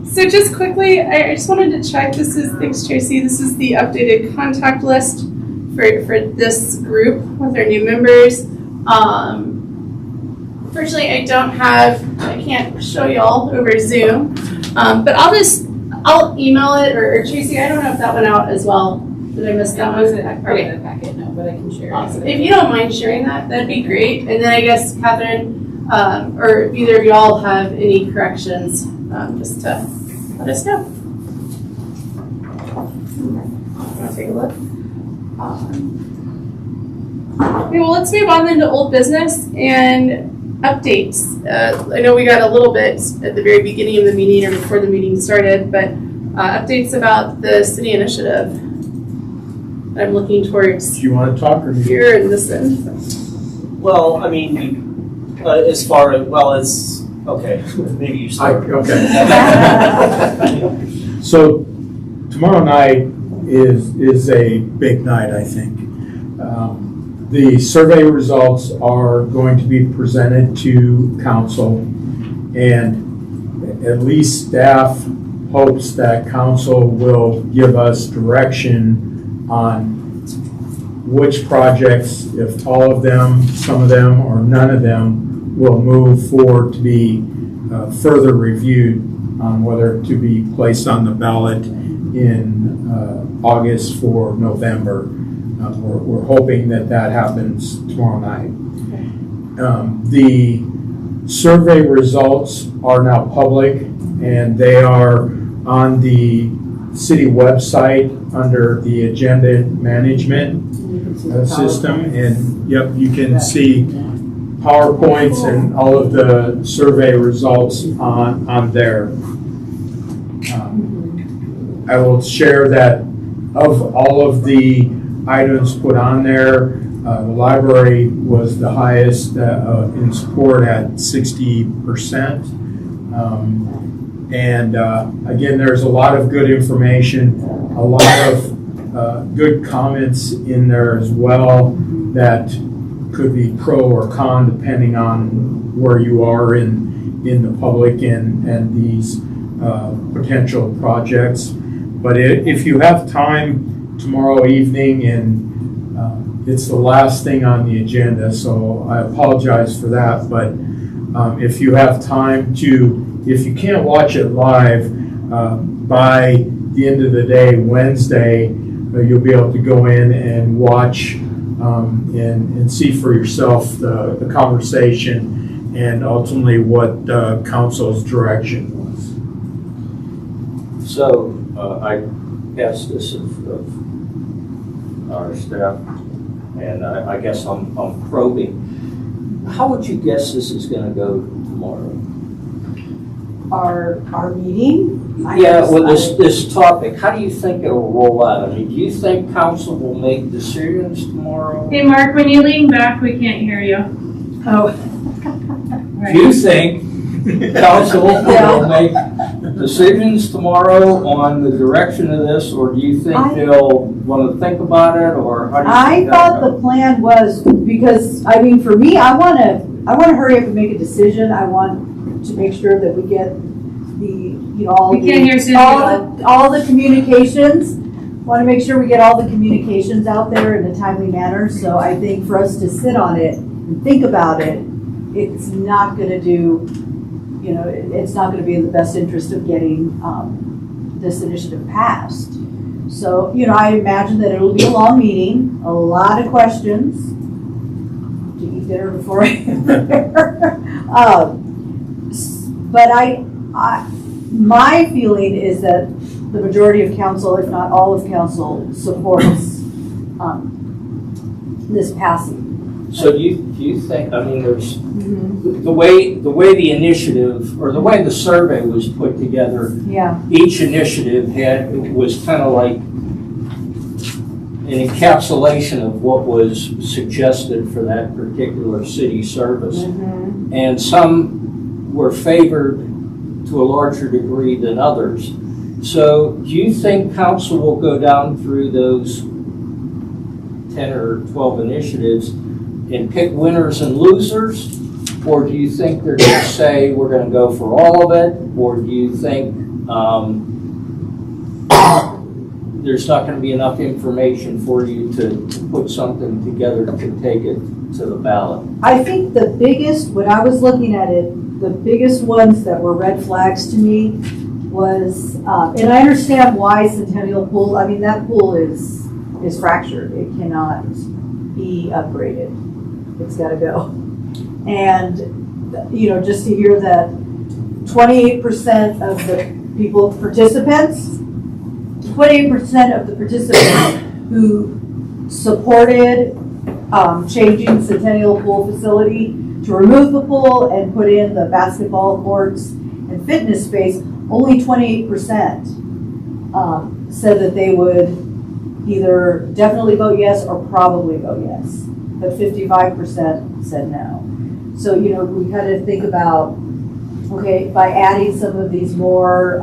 So just quickly, I just wanted to check, thanks Tracy, this is the updated contact list for this group with our new members. Unfortunately, I can't show y'all over Zoom, but I'll email it, or Tracy, I don't know if that went out as well. Did I miss that one? Okay. the packet, no, but I can share Awesome. If you don't mind sharing that, that'd be great. And then I guess Catherine, or if either of y'all have any corrections, just to let us know. I'll take a look. Okay, well, let's move on then to old business and updates. I know we got a little bit at the very beginning of the meeting or before the meeting started, but updates about the city initiative. I'm looking towards Do you want to talk or you? here and this end. Well, I mean, as far as, well, as Okay, maybe you start. Okay. So tomorrow night is a big night, I think. The survey results are going to be presented to council, and at least staff hopes that council will give us direction on which projects, if all of them, some of them, or none of them, will move forward to be further reviewed on whether to be placed on the ballot in August for November. We're hoping that happens tomorrow night. The survey results are now public, and they are on the city website under the agenda management system. And yep, you can see PowerPoints and all of the survey results on there. I will share that of all of the items put on there, the library was the highest in support at 60%. Again, there's a lot of good information, a lot of good comments in there as well that could be pro or con depending on where you are in the public and these potential projects. But if you have time tomorrow evening, and it's the last thing on the agenda, so I apologize for that, but if you have time if you can't watch it live, by the end of the day, Wednesday, you'll be able to go in and watch and see for yourself the conversation and ultimately what council's direction was. So I asked this of our staff, and I guess I'm probing. How would you guess this is going to go tomorrow? Our meeting? Yeah, well, this topic, how do you think it'll roll out? I mean, do you think council will make decisions tomorrow? Hey, Mark, when you lean back, we can't hear you. Oh. Do you think council will make decisions tomorrow on the direction of this, or do you think they'll want to think about it, or how do you think I thought the plan was, because, I mean, for me, I want to hurry up and make a decision. I want to make sure that we get all the communications. Want to make sure we get all the communications out there in a timely manner. So I think for us to sit on it and think about it, it's not going to it's not going to be in the best interest of getting this initiative passed. So, I imagine that it'll be a long meeting, a lot of questions. To eat dinner before I get there. But my feeling is that the majority of council, if not all of council, supports this passing. So do you think, I mean, there's the way the initiative, or the way the survey was put together, each initiative was kind of like an encapsulation of what was suggested for that particular city service. And some were favored to a larger degree than others. So do you think council will go down through those 10 or 12 initiatives and pick winners and losers? Or do you think they're going to say we're going to go for all of it? Or do you think there's not going to be enough information for you to put something together to take it to the ballot? I think the biggest, when I was looking at it, the biggest ones that were red flags to me was, and I understand why Centennial Pool, I mean, that pool is fractured. It cannot be upgraded. It's got to go. And, just to hear that 28% of the participants who supported changing Centennial Pool facility to remove the pool and put in the basketball courts and fitness space, only 28% said that they would either definitely vote yes or probably vote yes. But 55% said no. So, we kind of think about okay, by adding some of these more,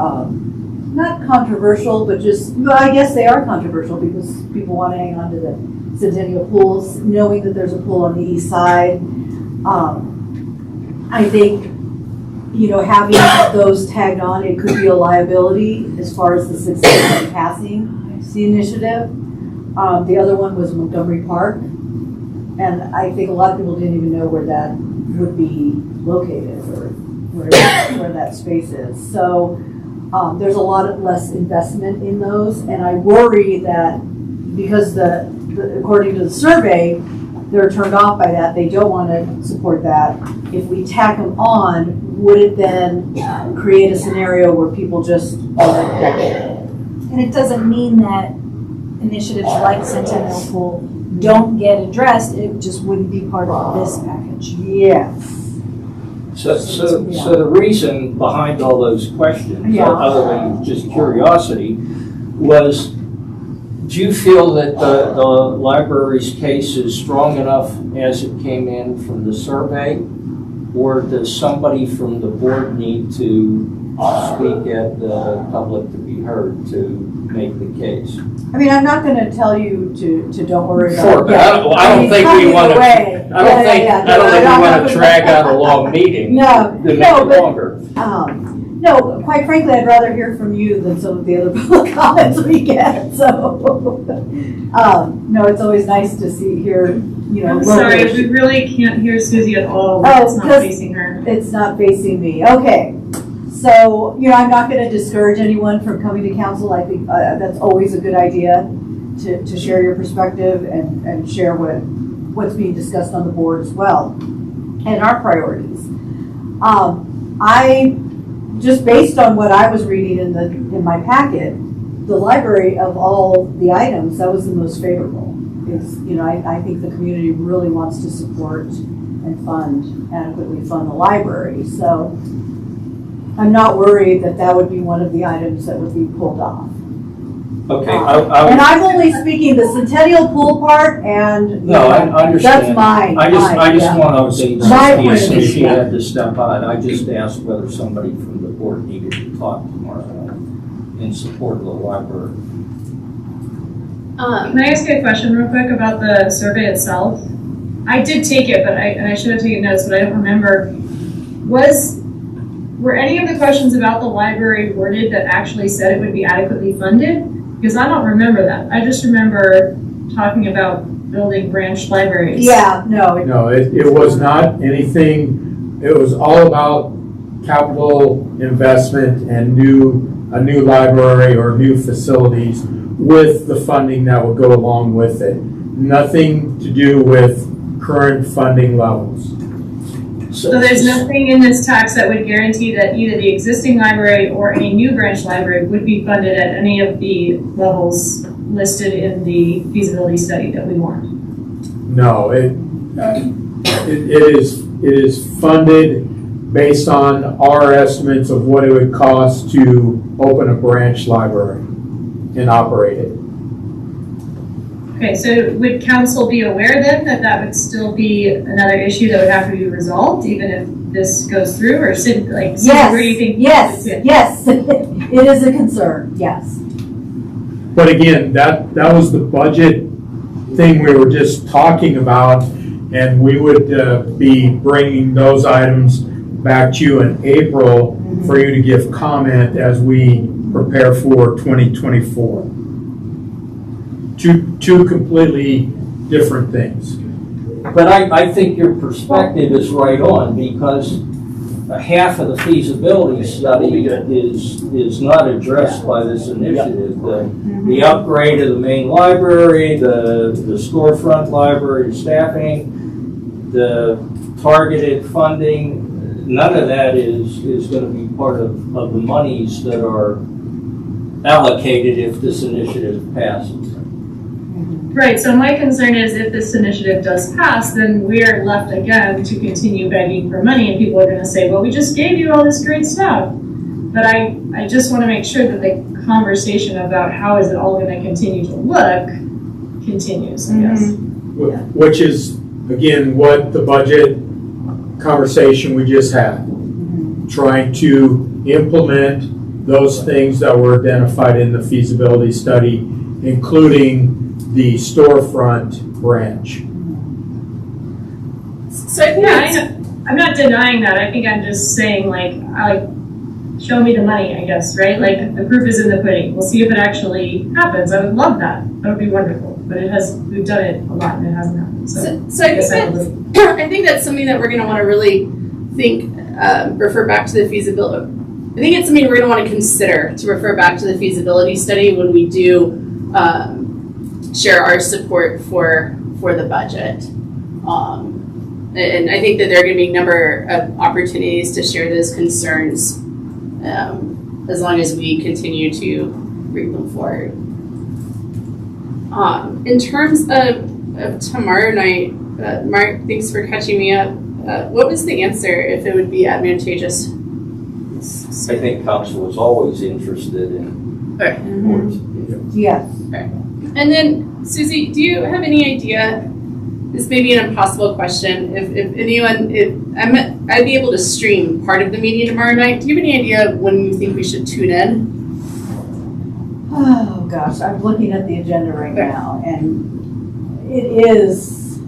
not controversial, but just, well, I guess they are controversial because people want to hang on to the Centennial pools, knowing that there's a pool on the east side. I think, having those tagged on, it could be a liability as far as the success of passing the initiative. The other one was Montgomery Park, and I think a lot of people didn't even know where that would be located or where that space is. So there's a lot less investment in those, and I worry that because according to the survey, they're turned off by that. They don't want to support that. If we tack them on, would it then create a scenario where people just And it doesn't mean that initiatives like Centennial Pool don't get addressed, it just wouldn't be part of this package. yes. So the reason behind all those questions, Yeah. other than just curiosity, was, do you feel that the library's case is strong enough as it came in from the survey? Or does somebody from the board need to speak at the public to be heard to make the case? I mean, I'm not going to tell you to don't worry about it. Sure, but I don't think we want to. I don't think we want to drag out a long meeting to make it longer. No, quite frankly, I'd rather hear from you than some of the other public comments we get. So, no, it's always nice to hear. I'm sorry, we really can't hear Susie at all. Oh, It's not facing her. It's not facing me. Okay. So, I'm not going to discourage anyone from coming to council. I think that's always a good idea to share your perspective and share what's being discussed on the board as well and our priorities. Just based on what I was reading in my packet, the library of all the items, that was the most favorable. I think the community really wants to support and adequately fund the library. So I'm not worried that would be one of the items that would be pulled off. Okay. And I'm only speaking the Centennial Pool part, and No, I understand. that's mine. I just want to update My Cynthia point of since view, she yeah. had to step on. I just asked whether somebody from the board needed to talk tomorrow in support of the library. Can I ask you a question real quick about the survey itself? I did take it, but I should have taken notes, but I don't remember. Were any of the questions about the library worded that actually said it would be adequately funded? Because I don't remember that. I just remember talking about building branch libraries. Yeah, no. No, it was not anything, it was all about capital investment and a new library or new facilities with the funding that would go along with it. Nothing to do with current funding levels. So there's nothing in this tax that would guarantee that either the existing library or any new branch library would be funded at any of the levels listed in the feasibility study that we want. No, it is funded based on our estimates of what it would cost to open a branch library and operate it. Okay, so would council be aware then that would still be another issue that would have to be resolved even if this goes through, or Yes, where do you think? yes, yes, it is a concern, yes. But again, that was the budget thing we were just talking about, and we would be bringing those items back to you in April for you to give comment as we prepare for 2024. Two completely different things. But I think your perspective is right on, because half of the feasibility study is not addressed by this initiative. The upgrade of the main library, the storefront library staffing, the targeted funding, none of that is going to be part of the monies that are allocated if this initiative passes. Right, so my concern is if this initiative does pass, then we're left again to continue begging for money, and people are gonna say, well, we just gave you all this great stuff. But I just wanna make sure that the conversation about how is it all gonna continue to look continues, I guess. Which is, again, what the budget conversation we just had. trying to implement those things that were identified in the feasibility study, including the storefront branch. So I think Yeah, I'm not denying that. I think I'm just saying, like, show me the money, I guess, right? Like, the proof is in the pudding. We'll see if it actually happens. I would love that. That would be wonderful. But we've done it a lot and it hasn't happened. So I think I think that's something that we're going to want to really think, refer back to the feasibility. I think it's something we're going to want to consider to refer back to the feasibility study when we do share our support for the budget. And I think that there are going to be a number of opportunities to share those concerns as long as we continue to bring them forward. In terms of tomorrow night, Mark, thanks for catching me up. What was the answer if it would be advantageous? I think council is always interested in Okay. boards. Yes. And then, Susie, do you have any idea? This may be an impossible question. If I'd be able to stream part of the meeting tomorrow night. Do you have any idea when you think we should tune in? Oh, gosh, I'm looking at the agenda right now, and it is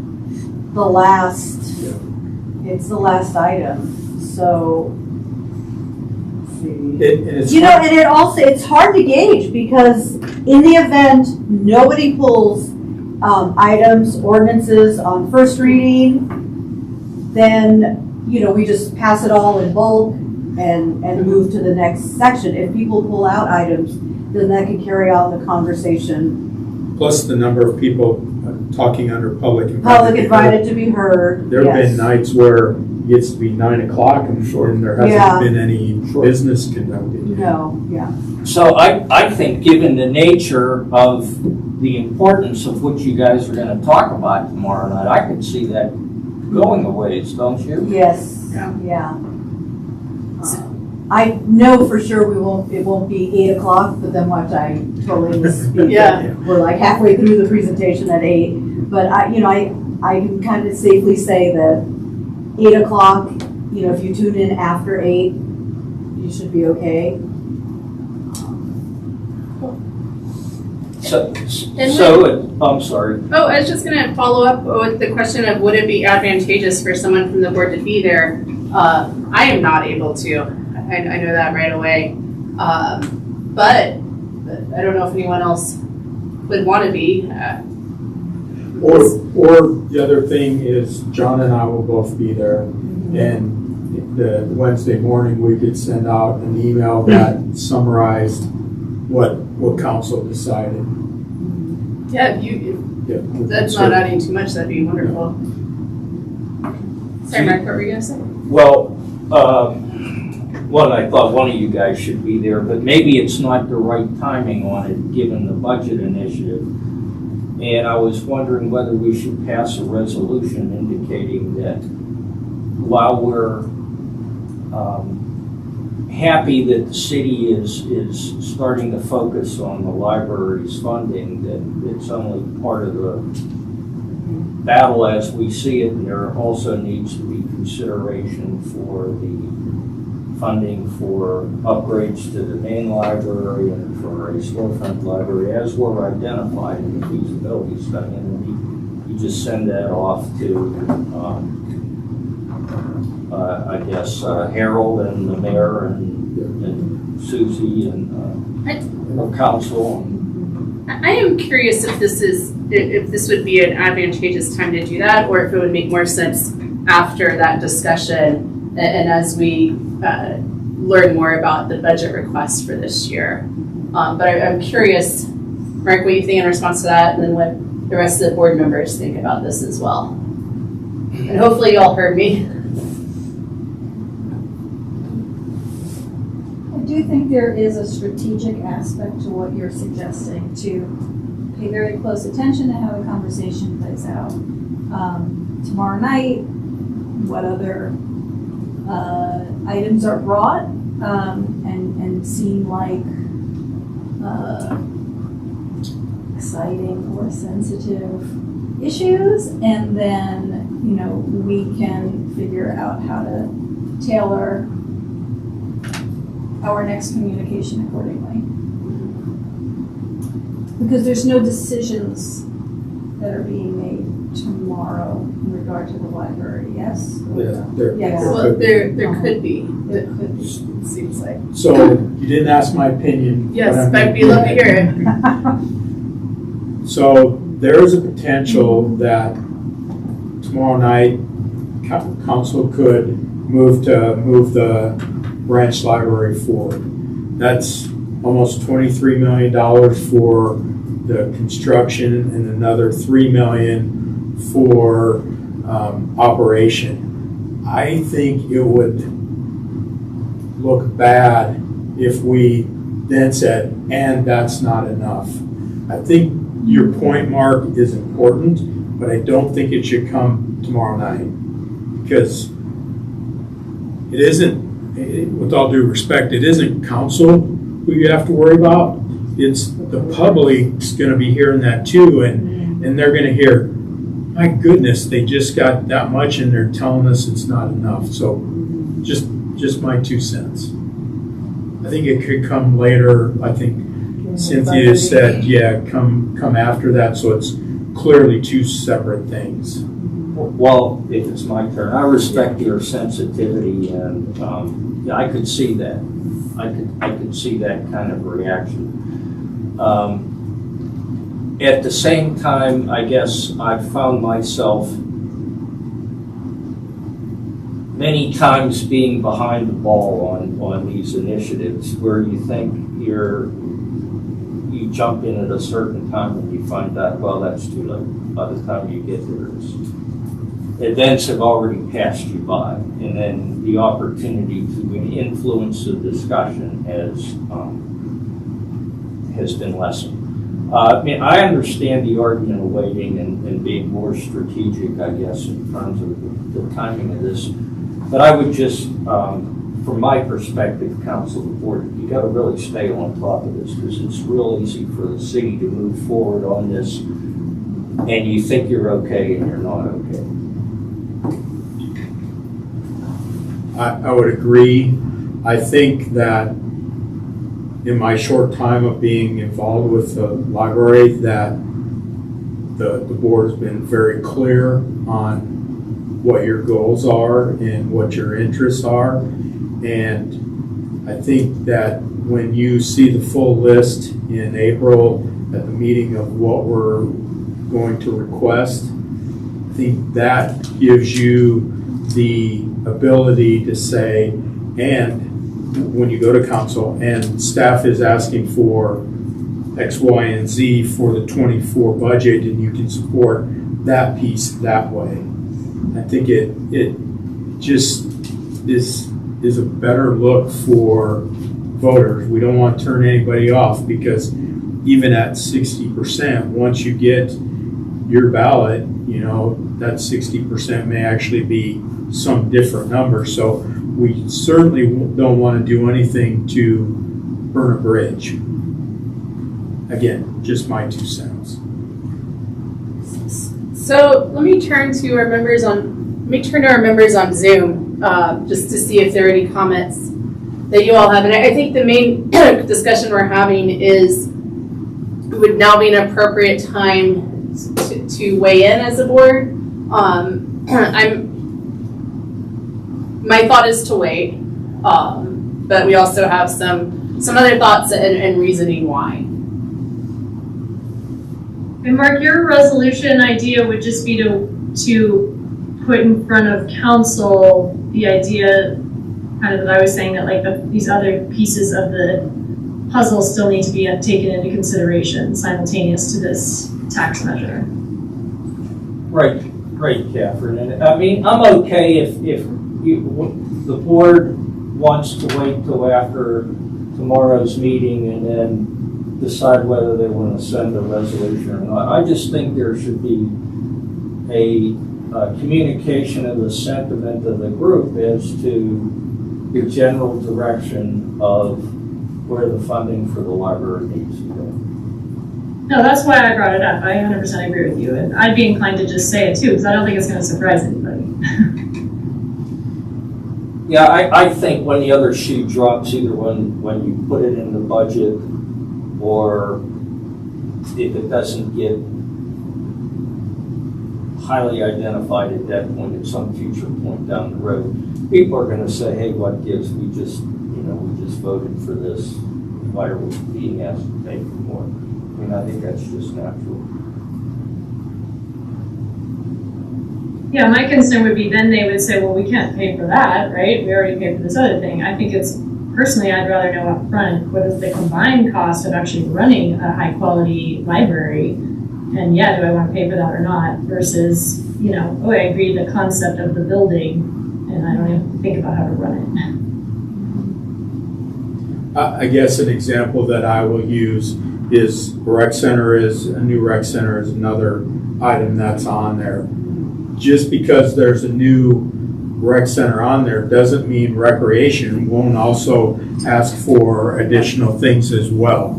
the last, it's the last item, so, let's see. And it also, it's hard to gauge, because in the event nobody pulls items, ordinances on first reading, then, we just pass it all in bulk and move to the next section. If people pull out items, then that could carry on the conversation. Plus the number of people talking under public invited to be heard. There have been nights where it gets to be 9 o'clock and there hasn't been any business conducted. No, yeah. So I think, given the nature of the importance of what you guys are going to talk about tomorrow night, I could see that going a ways, don't you? Yes, Yeah. I know for sure it won't be 8 o'clock, but then watch, I totally misspeak. Yeah. We're like halfway through the presentation at 8, but I can kind of safely say that 8 o'clock, if you tune in after 8, you should be okay. I'm sorry. Oh, I was just going to follow up with the question of would it be advantageous for someone from the board to be there? I am not able to. I know that right away. But I don't know if anyone else would want to be. Or the other thing is John and I will both be there. And the Wednesday morning, we could send out an email that summarized what council decided. Yeah, that's not adding too much. That'd be wonderful. Sorry, Mark, what were you going to say? Well, I thought one of you guys should be there, but maybe it's not the right timing on it, given the budget initiative. And I was wondering whether we should pass a resolution indicating that while we're happy that the city is starting to focus on the library's funding, that it's only part of the battle as we see it, and there also needs to be consideration for the funding for upgrades to the main library and for a storefront library, as were identified in the feasibility study. And you just send that off to, I guess, Harold and the mayor and Susie and council. I am curious if this would be an advantageous time to do that, or if it would make more sense after that discussion and as we learn more about the budget request for this year. But I'm curious, Mark, what you think in response to that, and then what the rest of the board members think about this as well. And hopefully you all heard me. I do think there is a strategic aspect to what you're suggesting, to pay very close attention to how the conversation plays out. Tomorrow night, what other items are brought and seem like exciting or sensitive issues, and then we can figure out how to tailor our next communication accordingly. Because there's no decisions that are being made tomorrow in regard to the library, yes? Yes. Well, there could be, There could be. it seems like. So you didn't ask my opinion. Yes, but but I'm we love to hear it. So there is a potential that tomorrow night, council could move the branch library forward. That's almost $23 million for the construction and another $3 million for operation. I think it would look bad if we then said, and that's not enough. I think your point, Mark, is important, but I don't think it should come tomorrow night. Because it isn't, with all due respect, it isn't council who you have to worry about. It's the public's gonna be hearing that too, and they're gonna hear, my goodness, they just got that much and they're telling us it's not enough. So just my 2 cents. I think it could come later. I think Cynthia said, yeah, come after that, so it's clearly 2 separate things. Well, if it's my turn, I respect your sensitivity, and yeah, I could see that. I could see that kind of reaction. At the same time, I guess I've found myself many times being behind the ball on these initiatives, where you think you jump in at a certain time and you find out, well, that's too late. By the time you get there, events have already passed you by, and then the opportunity to influence the discussion has been lessened. I mean, I understand the argument of waiting and being more strategic, I guess, in terms of the timing of this. But I would just, from my perspective, counsel the board, you got to really stay on top of this, because it's real easy for the city to move forward on this, and you think you're okay and you're not okay. I would agree. I think that in my short time of being involved with the library, that the board has been very clear on what your goals are and what your interests are. And I think that when you see the full list in April at the meeting of what we're going to request, I think that gives you the ability to say, and when you go to council and staff is asking for X, Y, and Z for the 24 budget, and you can support that piece that way. I think it just is a better look for voters. We don't want to turn anybody off, because even at 60%, once you get your ballot, that 60% may actually be some different number. So we certainly don't want to do anything to burn a bridge. Again, just my 2 cents. So let me turn to our members on Zoom, just to see if there are any comments that you all have. And I think the main discussion we're having is, it would now be an appropriate time to weigh in as a board. My thought is to wait, but we also have some other thoughts and reasoning why. And Mark, your resolution idea would just be to put in front of council the idea, kind of that I was saying, that like these other pieces of the puzzle still need to be taken into consideration simultaneous to this tax measure. Right, Catherine. And I mean, I'm okay if the board wants to wait till after tomorrow's meeting and then decide whether they want to send a resolution or not. I just think there should be a communication of the sentiment of the group as to the general direction of where the funding for the library needs to go. No, that's why I brought it up. I 100% agree with you. And I'd be inclined to just say it too, because I don't think it's going to surprise anybody. Yeah, I think when the other shoe drops, either when you put it in the budget or if it doesn't get highly identified at that point, at some future point down the road, people are gonna say, hey, what gives? We just voted for this. Why are we being asked to pay for more? I mean, I think that's just natural. Yeah, my concern would be then they would say, well, we can't pay for that, right? We already paid for this other thing. I think it's, personally, I'd rather know up front what is the combined cost of actually running a high quality library. And yeah, do I want to pay for that or not? Versus, oh, I agree the concept of the building and I don't even think about how to run it. I guess an example that I will use is a new rec center is another item that's on there. Just because there's a new rec center on there doesn't mean recreation won't also ask for additional things as well.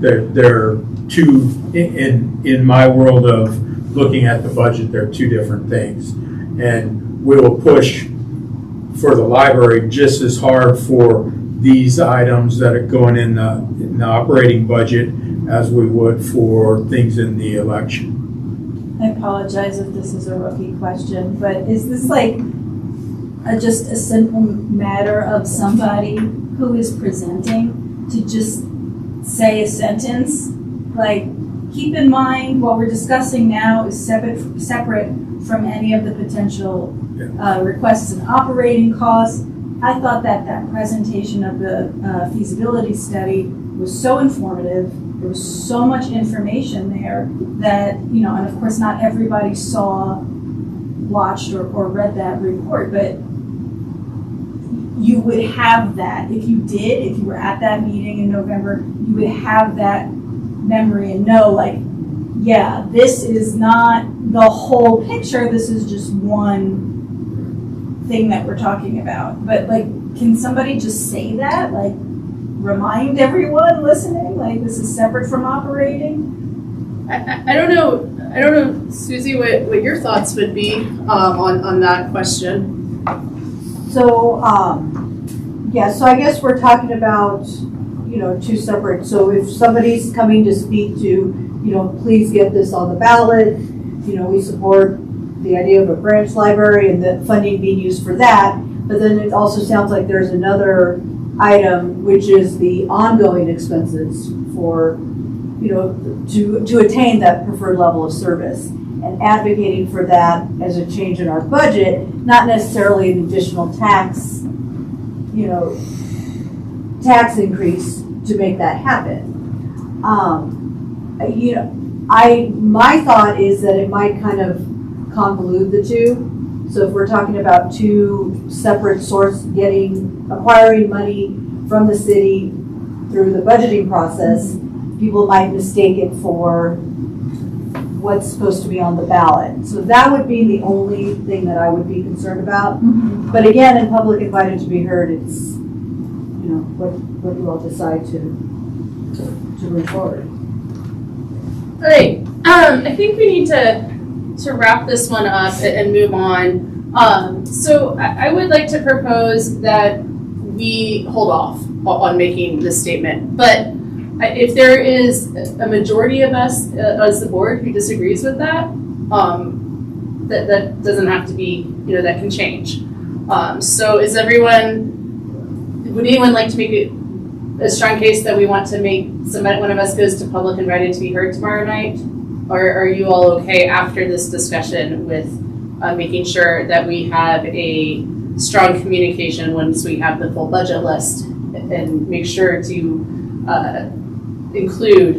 They're two, in my world of looking at the budget, they're two different things. And we will push for the library just as hard for these items that are going in the operating budget as we would for things in the election. I apologize if this is a rookie question, but is this like just a simple matter of somebody who is presenting to just say a sentence? Like, keep in mind what we're discussing now is separate from any of the potential requests and operating costs. I thought that presentation of the feasibility study was so informative. There was so much information there that, and of course not everybody watched or read that report, but you would have that. If you were at that meeting in November, you would have that memory and know, like, yeah, this is not the whole picture, this is just one thing that we're talking about. But like, can somebody just say that? Like, remind everyone listening, like, this is separate from operating? I don't know, Susie, what your thoughts would be on that question. So, so I guess we're talking about, two separate, so if somebody's coming to speak to, please get this on the ballot, we support the idea of a branch library and the funding being used for that, but then it also sounds like there's another item, which is the ongoing expenses for, to attain that preferred level of service, and advocating for that as a change in our budget, not necessarily an additional tax, tax increase to make that happen. My thought is that it might kind of convolute the two. So if we're talking about two separate sources acquiring money from the city through the budgeting process, people might mistake it for what's supposed to be on the ballot. So that would be the only thing that I would be concerned about. Mm-hmm. But again, in public invited to be heard, it's, what you all decide to move forward. All right, I think we need to wrap this one up and move on. So I would like to propose that we hold off on making this statement. But if there is a majority of us as the board who disagrees with that, that doesn't have to be, that can change. So would anyone like to make a strong case that we want to make one of us goes to public invited to be heard tomorrow night? Or are you all okay after this discussion with making sure that we have a strong communication once we have the full budget list and make sure to include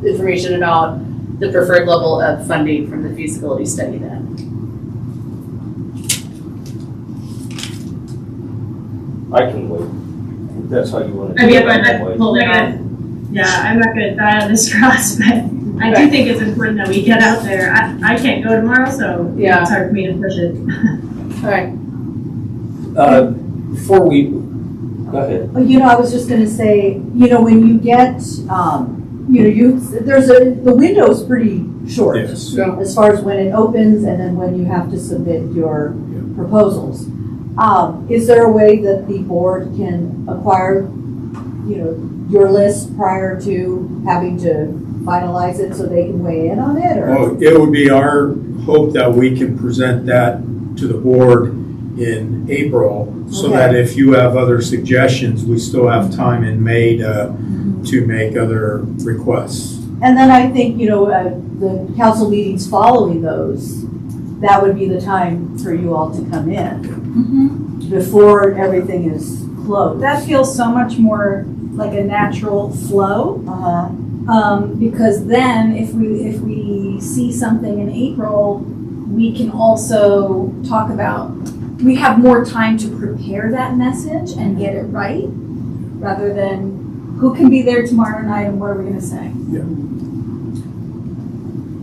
information about the preferred level of funding from the feasibility study then? I can wait. If that's how you want to I do mean, it. I'm not gonna die on this cross, but I do think it's important that we get out there. I can't go tomorrow, so it's hard for me to push it. All right. Before we, go ahead. I was just gonna say, when you get, the window's pretty short. Yes. As far as when it opens and then when you have to submit your proposals. Is there a way that the board can acquire, your list prior to having to finalize it so they can weigh in on it, or? Well, it would be our hope that we can present that to the board in April, so Okay. that if you have other suggestions, we still have time in May to make other requests. And then I think, the council meetings following those, that would be the time for you all to come in Mhm. before everything is closed. That feels so much more like a natural flow. Uh-huh. Because then if we see something in April, we can also talk about, we have more time to prepare that message and get it right, rather than who can be there tomorrow night and what are we gonna say?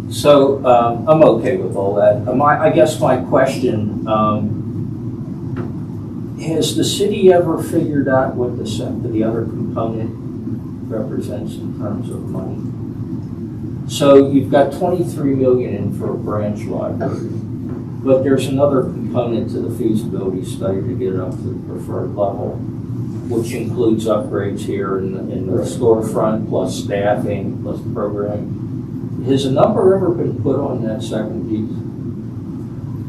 So, I'm okay with all that. I guess my question, has the city ever figured out what the other component represents in terms of money? So you've got 23 million in for a branch library, but there's another component to the feasibility study to get it up to the preferred level, which includes upgrades here in the storefront, plus staffing, plus programming. Has a number ever been put on that second piece?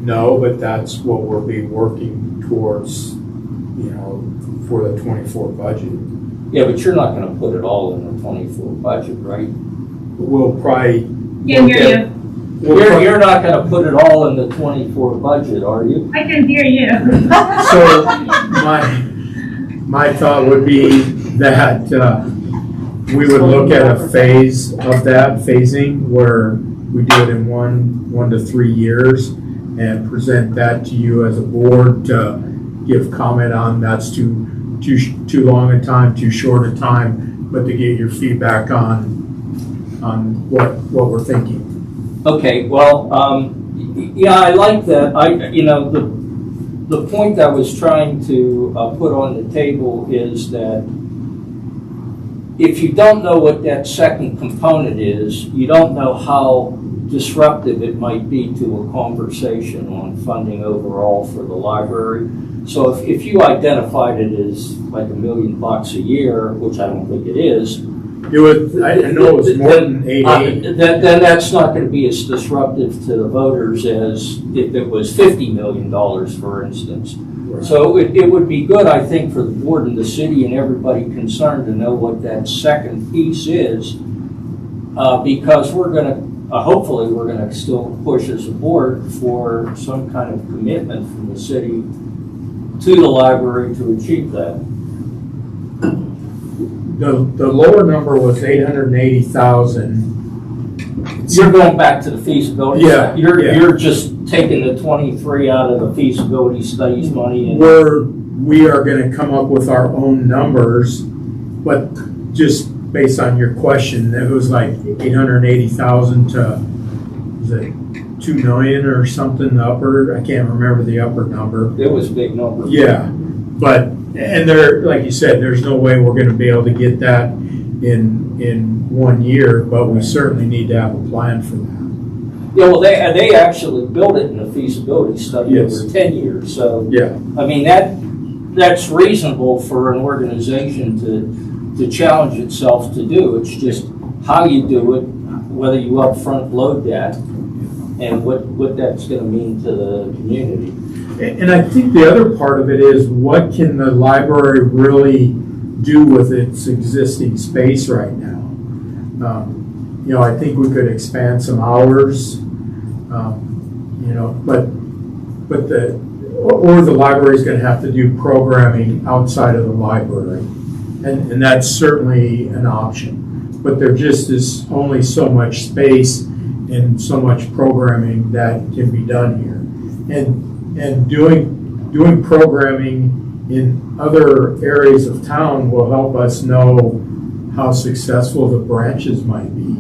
No, but that's what we'll be working towards, for the 24 budget. Yeah, but you're not gonna put it all in the 24 budget, right? We'll probably. Can't hear you. You're not gonna put it all in the 24 budget, are you? I can hear you. So my thought would be that we would look at a phase of that phasing where we do it in one to 3 years and present that to you as a board to give comment on. That's too long a time, too short a time, but to get your feedback on what we're thinking. Okay, well, yeah, I like that. The point I was trying to put on the table is that if you don't know what that second component is, you don't know how disruptive it might be to a conversation on funding overall for the library. So if you identified it as like $1 million a year, which I don't think it is, It was, I know it was more than 88. then that's not going to be as disruptive to the voters as if it was $50 million, for instance. So it would be good, I think, for the board and the city and everybody concerned to know what that second piece is, because we're going to, hopefully, we're going to still push as a board for some kind of commitment from the city to the library to achieve that. The lower number was 880,000. You're going back to the feasibility. Yeah, yeah. You're just taking the 23 out of the feasibility studies money and. We are gonna come up with our own numbers, but just based on your question, it was like 880,000 to, was it 2 million or something upper? I can't remember the upper number. It was a big number. Yeah, but, and there, like you said, there's no way we're gonna be able to get that in 1 year, but we certainly need to have a plan for that. Yeah, well, they actually built it in a feasibility study Yes. over 10 years, so, Yeah, I mean, that's reasonable for an organization to challenge itself to do. It's just how you do it, whether you upfront load that, and what that's gonna mean to the community. and I think the other part of it is, what can the library really do with its existing space right now? I think we could expand some hours, but the library's gonna have to do programming outside of the library. And that's certainly an option. But there just is only so much space and so much programming that can be done here. And doing programming in other areas of town will help us know how successful the branches might be.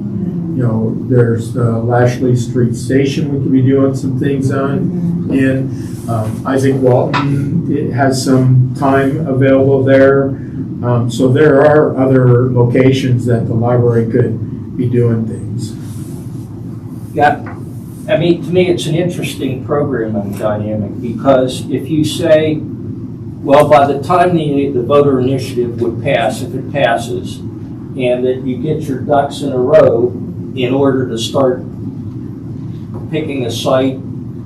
There's the Lashley Street Station we could be doing some things on. And Isaac Walton, it has some time available there. So there are other locations that the library could be doing things. Yeah, I mean, to me, it's an interesting programming dynamic because if you say, well, by the time the voter initiative would pass, if it passes, and that you get your ducks in a row in order to start picking a site,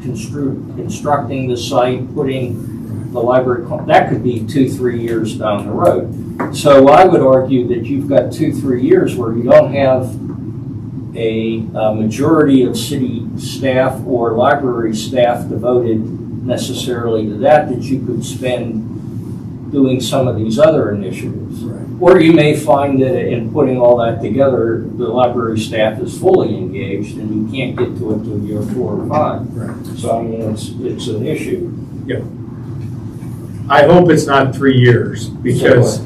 constructing the site, putting the library, that could be 2-3 years down the road. So I would argue that you've got 2-3 years where you don't have a majority of city staff or library staff devoted necessarily to that you could spend doing some of these other initiatives. Right. Or you may find that in putting all that together, the library staff is fully engaged and you can't get to it till year 4 or 5. Right. So I mean, it's an issue. I hope it's not 3 years, because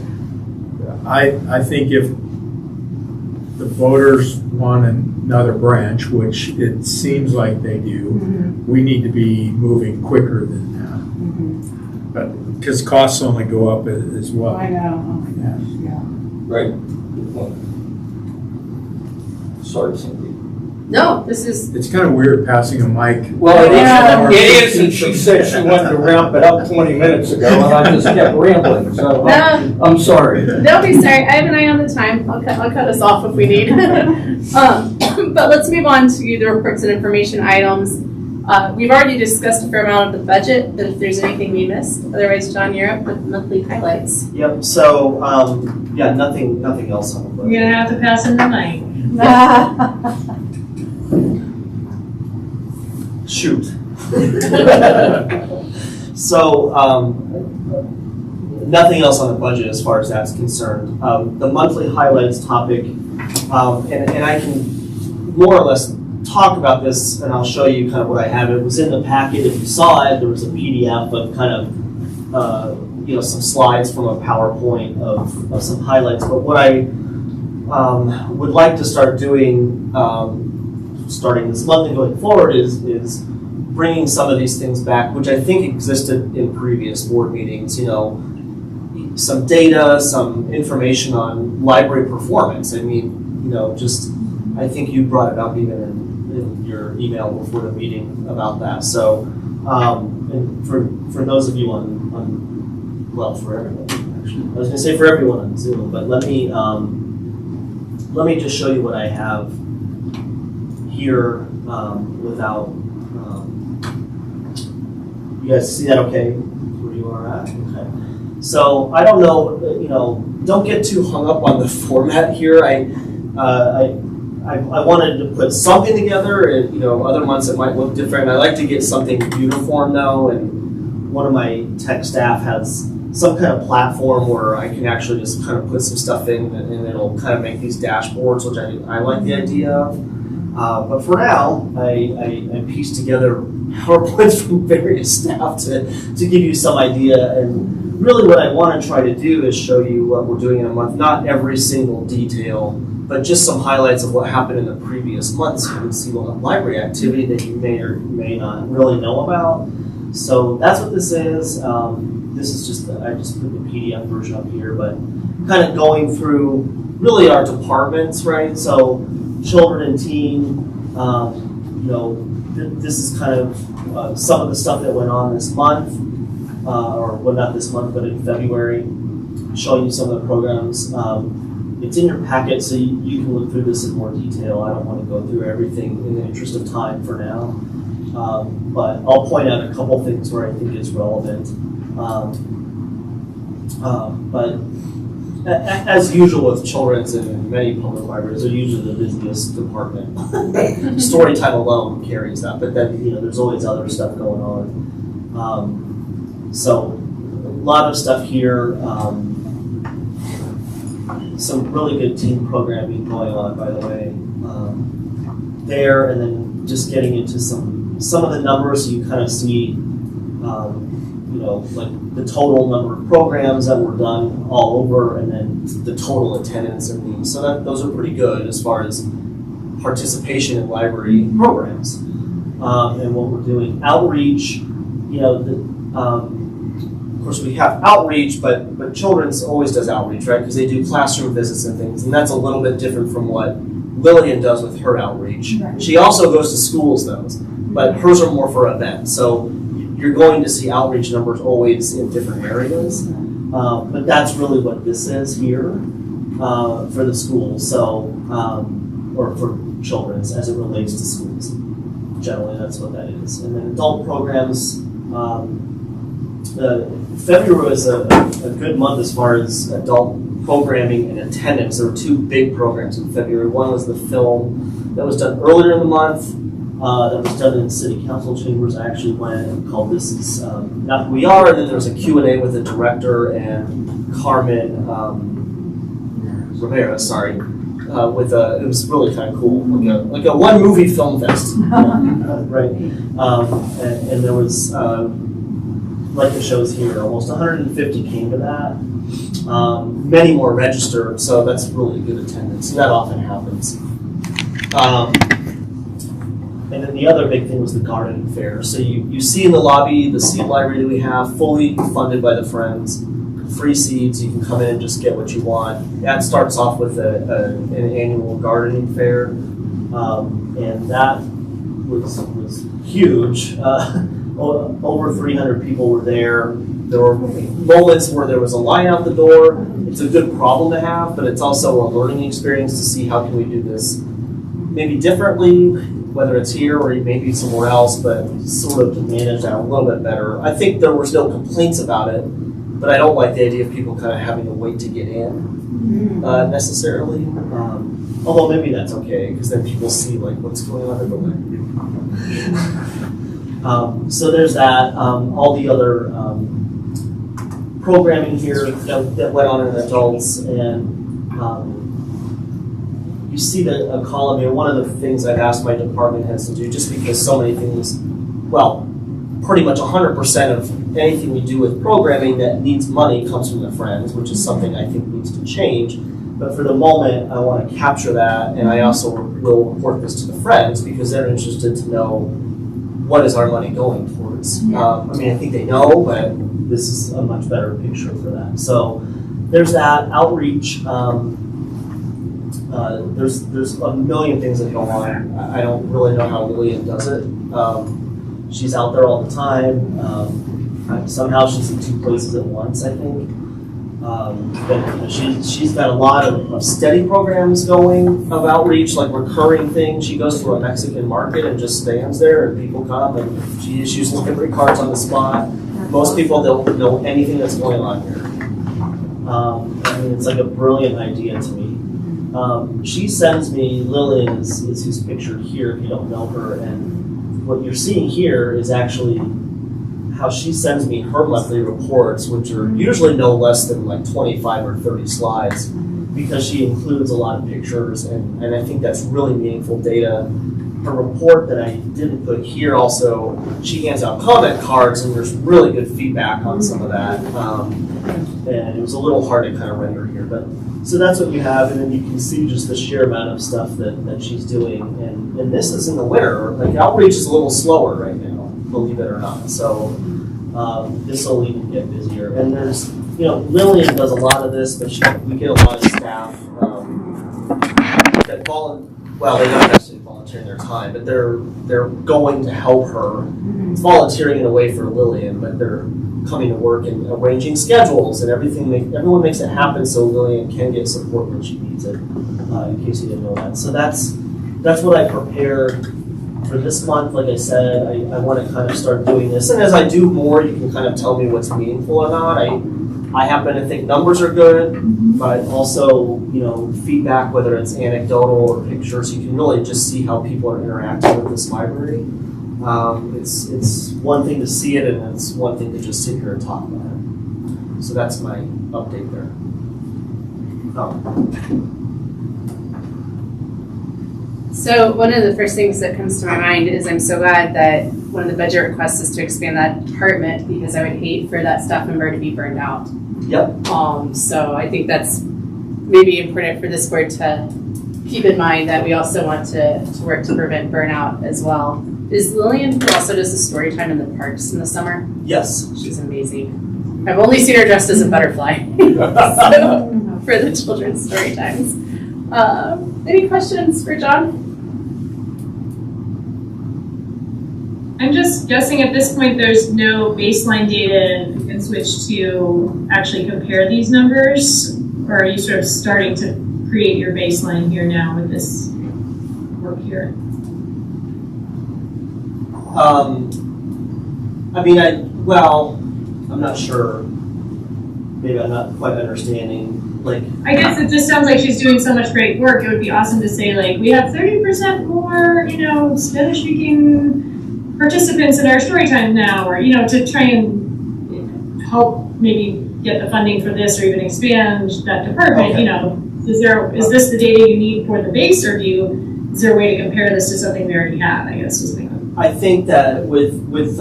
I think if the voters want another branch, which it seems like they do, we need to be moving quicker than that. But, because costs only go up as well. I know, oh my gosh, yeah. Right. Good point. Sorry, Cindy. No, this is, It's kind of weird passing a mic. Well, Yeah. it is, and she said she wanted to ramp it up 20 minutes ago, and I just kept rambling, so I'm sorry. don't be sorry, I have an eye on the time, I'll cut us off if we need. But let's move on to the reports and information items. We've already discussed a fair amount of the budget, but if there's anything we missed, otherwise, John, you're up with monthly highlights. Yep, so, yeah, nothing else on the budget. You're gonna have to pass in the mic. Shoot. So, nothing else on the budget as far as that's concerned. The monthly highlights topic, and I can more or less talk about this, and I'll show you kind of what I have. It was in the packet. If you saw it, there was a PDF of kind of, some slides from a PowerPoint of some highlights. But what I would like to start doing, starting this month and going forward, is bringing some of these things back, which I think existed in previous board meetings. Some data, some information on library performance. I mean, I think you brought it up even in your email before the meeting about that. So, and for those of you well, for everyone, actually, I was going to say for everyone on Zoom, but let me just show you what I have here without. You guys see that okay? Where you are at? Okay. So I don't know, don't get too hung up on the format here. I wanted to put something together, and other months it might look different. I like to get something uniform though, and one of my tech staff has some kind of platform where I can actually just kind of put some stuff in, and it'll kind of make these dashboards, which I like the idea of. But for now, I pieced together PowerPoints from various staff to give you some idea. And really what I want to try to do is show you what we're doing in a month, not every single detail, but just some highlights of what happened in the previous months. You can see what library activity that you may or may not really know about. So that's what this is. This is just, I just put the PDF version up here, but kind of going through really our departments, right? So children and teen, this is kind of some of the stuff that went on this month, or well, not this month, but in February, showing you some of the programs. It's in your packet, so you can look through this in more detail. I don't want to go through everything in the interest of time for now, but I'll point out a couple things where I think it's relevant. But as usual with children's and many public libraries, they're usually the busiest department. Storytime alone carries that, but then there's always other stuff going on. So a lot of stuff here. Some really good team programming going on, by the way, there, and then just getting into some of the numbers, so you kind of see, like the total number of programs that were done all over, and then the total attendance in these. So those are pretty good as far as participation in library programs, and what we're doing. Outreach, of course, we have outreach, but children's always does outreach, right? Because they do classroom visits and things, and that's a little bit different from what Lillian does with her outreach. Right. She also goes to schools though, but hers are more for events. So you're going to see outreach numbers always in different areas. But that's really what this is here for the schools. So, or for children as it relates to schools. Generally, that's what that is. And then adult programs, February was a good month as far as adult programming and attendance. There were two big programs in February. One was the film that was done earlier in the month. That was done in the city council chambers. I actually went and called This Is Not Who We Are. And then there was a Q&A with the director and Carmen Rivera, sorry. It was really kind of cool, like a one movie film fest, right? And there was, like the shows here, almost 150 came to that. Many more registered, so that's really good attendance. That often happens. And then the other big thing was the garden fair. So you see in the lobby the seed library that we have, fully funded by the Friends. Free seeds, you can come in and just get what you want. That starts off with an annual gardening fair, and that was huge. Over 300 people were there. There were moments where there was a line out the door. It's a good problem to have, but it's also a learning experience to see how can we do this maybe differently, whether it's here or maybe somewhere else, but sort of to manage that a little bit better. I think there was no complaints about it. But I don't like the idea of people kind of having to wait to get in necessarily. Although maybe that's okay, because then people see like what's going on in the way. So there's that. All the other programming here that went on in adults, and you see a column here. One of the things I've asked my department heads to do, just because so many things, well, pretty much 100% of anything we do with programming that needs money comes from the Friends, which is something I think needs to change. But for the moment, I want to capture that, and I also will report this to the Friends because they're interested to know what is our money going towards. I mean, I think they know, but this is a much better picture for that. So there's that outreach. There's a million things that go on. I don't really know how Lillian does it. She's out there all the time. Somehow she's in two places at once, I think. But she's got a lot of steady programs going of outreach, like recurring things. She goes to a Mexican market and just stands there, and people come, and she issues library cards on the spot. Most people don't know anything that's going on here. I mean, it's like a brilliant idea to me. She sends me, Lillian is who's pictured here if you don't know her, and what you're seeing here is actually how she sends me her monthly reports, which are usually no less than like 25 or 30 slides, because she includes a lot of pictures, and I think that's really meaningful data. Her report that I didn't put here also, she hands out comment cards, and there's really good feedback on some of that. And it was a little hard to kind of render here, but so that's what you have, and then you can see just the sheer amount of stuff that she's doing. And this is in the winter. Like outreach is a little slower right now, believe it or not. So this will even get busier. And there's, Lillian does a lot of this, but we get a lot of staff that well, they don't necessarily volunteer their time, but they're going to help her. It's volunteering in a way for Lillian, but they're coming to work and arranging schedules and everything. Everyone makes it happen so Lillian can get support when she needs it, in case you didn't know that. So that's what I prepared for this month. Like I said, I want to kind of start doing this. And as I do more, you can kind of tell me what's meaningful or not. I happen to think numbers are good, but also, feedback, whether it's anecdotal or pictures, you can really just see how people are interacting with this library. It's one thing to see it, and it's one thing to just sit here and talk about it. So that's my update there. So one of the first things that comes to my mind is I'm so glad that one of the budget requests is to expand that department, because I would hate for that staff member to be burned out. Yep. So I think that's maybe important for this board to keep in mind, that we also want to work to prevent burnout as well. Is Lillian, who also does the story time in the parks in the summer? Yes. She's amazing. I've only seen her dressed as a butterfly so, for the children's story times. Any questions for John? I'm just guessing at this point there's no baseline data and you can switch to actually compare these numbers? Or are you sort of starting to create your baseline here now with this work here? I'm not sure. Maybe I'm not quite understanding. Like, I guess it just sounds like she's doing so much great work. It would be awesome to say, like, we have 30% more, Spanish-speaking participants in our story time now, or, to try and help maybe get the funding for this or even expand that department, Okay. Is this the data you need for the base, or is there a way to compare this to something we already have, I guess is my question. I think that with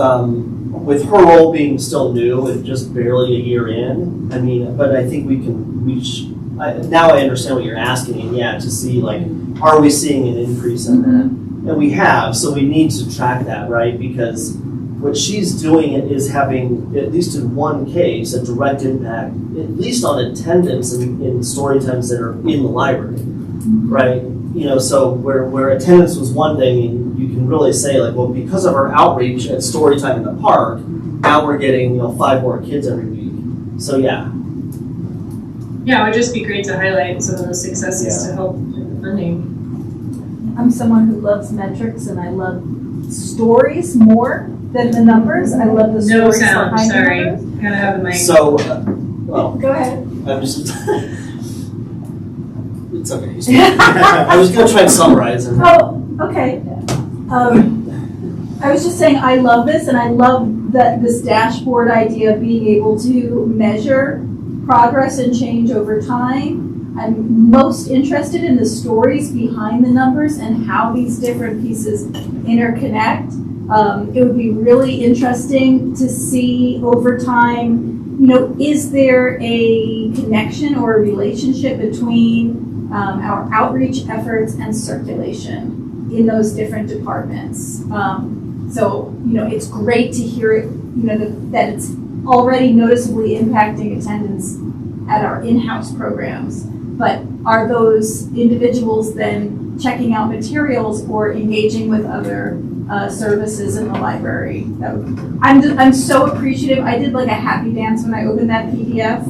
her role being still new and just barely a year in, but I think now I understand what you're asking, and to see, like, are we seeing an increase in that? And we have, so we need to track that, right? Because what she's doing is having, at least in one case, a direct impact, at least on attendance in story times that are in the library, right? So where attendance was one thing, you can really say, like, well, because of our outreach at story time in the park, now we're getting 5 more kids every week. So Yeah, it would just be great to highlight some of those successes to help with the funding. I'm someone who loves metrics and I love stories more than the numbers. I love the No stories sound, behind sorry. the numbers. Gotta have the mic. So, well, Go ahead. I'm just. It's okay. I was going to try and summarize. Oh, okay. I was just saying I love this, and I love this dashboard idea of being able to measure progress and change over time. I'm most interested in the stories behind the numbers and how these different pieces interconnect. It would be really interesting to see over time, is there a connection or a relationship between our outreach efforts and circulation in those different departments? So, it's great to hear it, that it's already noticeably impacting attendance at our in-house programs. But are those individuals then checking out materials or engaging with other services in the library? I'm so appreciative. I did like a happy dance when I opened that PDF.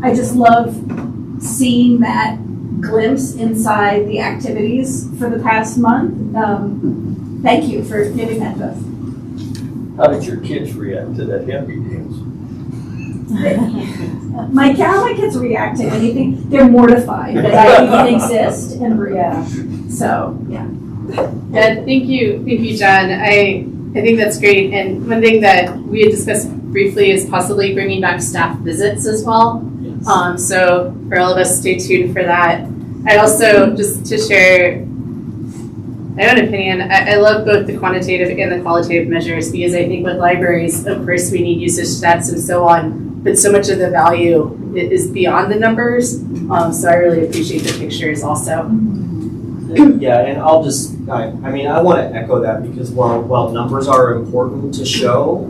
I just love seeing that glimpse inside the activities for the past month. Thank you for giving that to us. How did your kids react to that happy dance? My kids react to anything. They're mortified that I even exist and breathe. So, yeah. Yeah, thank you, John. I think that's great. And one thing that we had discussed briefly is possibly bringing back staff visits as well. Yes. So for all of us, stay tuned for that. I also, just to share my own opinion, I love both the quantitative and the qualitative measures, because I think with libraries, of course, we need usage stats and so on, but so much of the value is beyond the numbers. So I really appreciate the pictures also. Yeah, and I'll just, I want to echo that, because while numbers are important to show,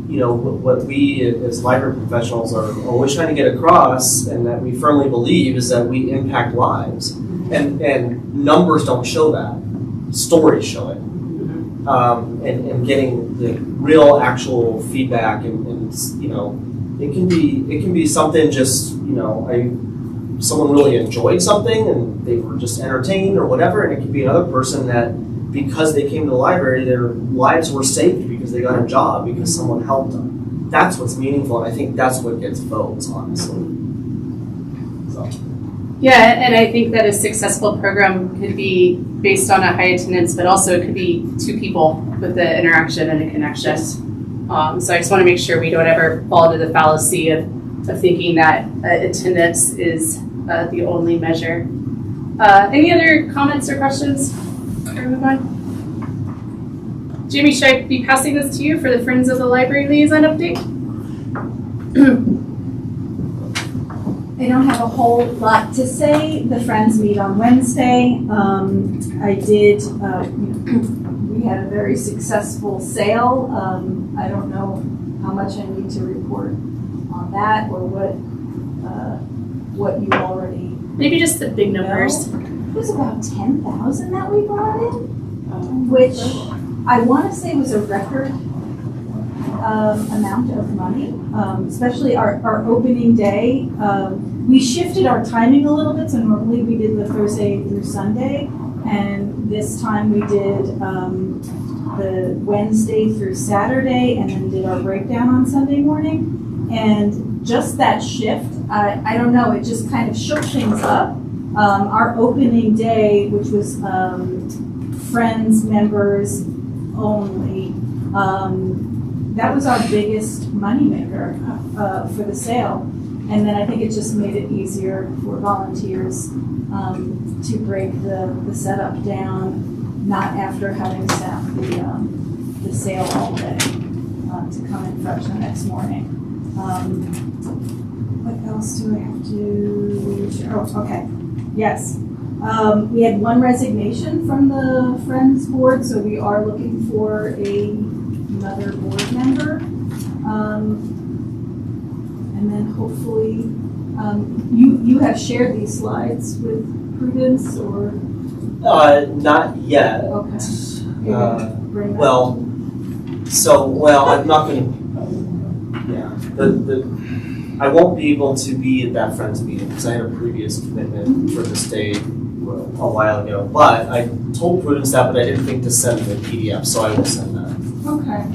what we as library professionals are always trying to get across, and that we firmly believe, is that we impact lives. And numbers don't show that. Stories show it. And getting the real actual feedback and it can be something just, someone really enjoyed something and they were just entertained or whatever, and it could be another person that, because they came to the library, their lives were saved because they got a job, because someone helped them. That's what's meaningful, and I think that's what gets votes, honestly. So. Yeah, and I think that a successful program could be based on a high attendance, but also it could be 2 people with the interaction and a connection. So I just want to make sure we don't ever fall into the fallacy of thinking that attendance is the only measure. Any other comments or questions before we move on? Jamie, should I be passing this to you for the Friends of the Library Liaison update? I don't have a whole lot to say. The Friends meet on Wednesday. We had a very successful sale. I don't know how much I need to report on that, or what you already Maybe just the big numbers. It was about 10,000 that we brought in, which I want to say was a record amount of money, especially our opening day. We shifted our timing a little bit, so normally we did the Thursday through Sunday, and this time we did the Wednesday through Saturday, and then did our breakdown on Sunday morning. And just that shift, I don't know, it just kind of shook things up. Our opening day, which was friends, members only, that was our biggest moneymaker for the sale. And then I think it just made it easier for volunteers to break the setup down, not after having staff the sale all day, to come in fresh the next morning. What else do I have to, oh, okay, yes. We had one resignation from the Friends Board, so we are looking for another board member. And then hopefully, you have shared these slides with Prudence or? Not yet. Okay. Bring that. Well, I'm not gonna, I won't be able to be at that Friends meeting because I had a previous commitment for this day a while ago. But I told Prudence that, but I didn't think to send the PDF, so I will send that. Okay.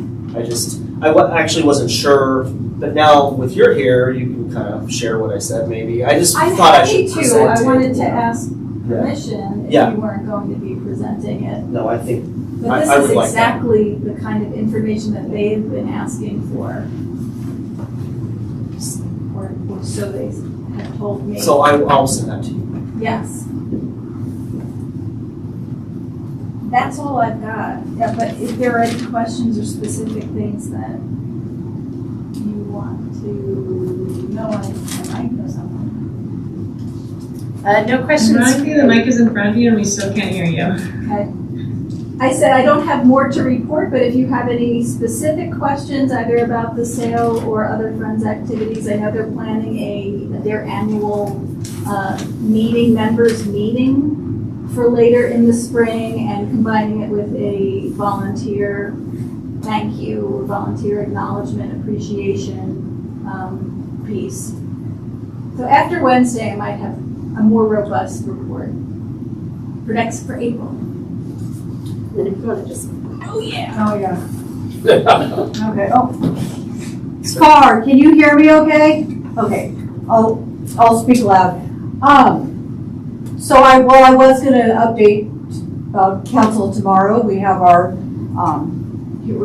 I actually wasn't sure, but now with your here, you can kind of share what I said maybe. I just I'm thought I happy should to. present it. I wanted to ask permission if Yeah. you weren't going to be presenting it. No, I think, But I this would is like that. exactly the kind of information that they've been asking for. Or so they have told me. so I'll send that to you. Yes. That's all I've got. Yeah, but if there are any questions or specific things that you want to know, I might know something. No questions. Remind me the mic is in front of you and we still can't hear you. Okay. I said I don't have more to report, but if you have any specific questions, either about the sale or other Friends activities, I know they're planning their annual members meeting for later in the spring and combining it with a volunteer thank you or volunteer acknowledgement appreciation piece. So after Wednesday, I might have a more robust report for April. And then if you want to just. Oh, yeah. Oh, yeah. Okay, oh. Scar, can you hear me okay? Okay, I'll speak loud. So I was gonna update council tomorrow. We have we're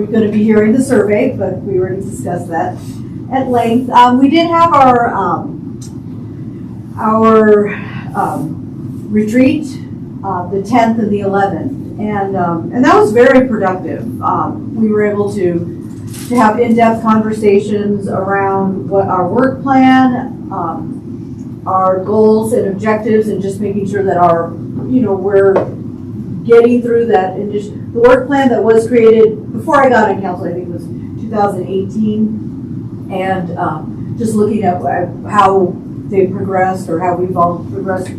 gonna be hearing the survey, but we already discussed that at length. We did have our retreat, the 10th and the 11th. And that was very productive. We were able to have in-depth conversations around what our work plan, our goals and objectives, and just making sure that we're getting through that. The work plan that was created before I got on council, I think it was 2018, and just looking at how they progressed or how we've all progressed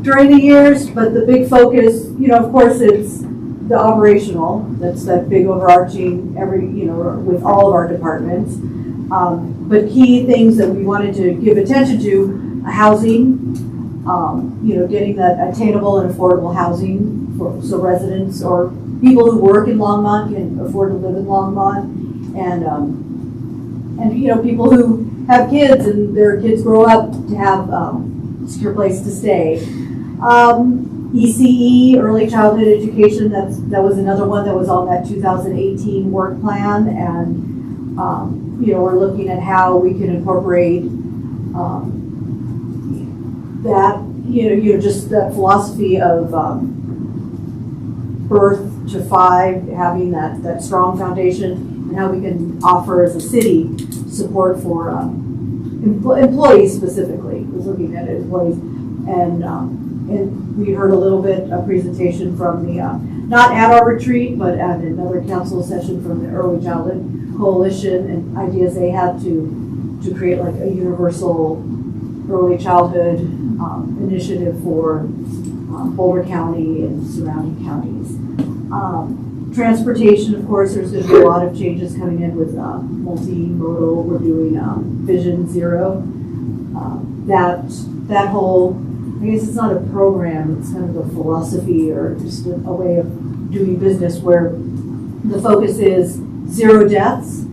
during the years. But the big focus, of course, it's the operational. That's that big overarching with all of our departments. But key things that we wanted to give attention to: housing, getting that attainable and affordable housing so residents or people who work in Longmont can afford to live in Longmont, and people who have kids and their kids grow up to have a secure place to stay. ECE, early childhood education, that was another one that was on that 2018 work plan, and we're looking at how we can incorporate that, just that philosophy of birth to 5, having that strong foundation, and how we can offer as a city support for employees specifically. I was looking at employees, and we heard a little bit, a presentation from the, not at our retreat, but at another council session from the Early Childhood Coalition, and ideas they had to create like a universal early childhood initiative for Boulder County and surrounding counties. Transportation, of course, there's going to be a lot of changes coming in with multimodal. We're doing Vision Zero. That whole, I guess it's not a program, it's kind of a philosophy or just a way of doing business where the focus is 0 deaths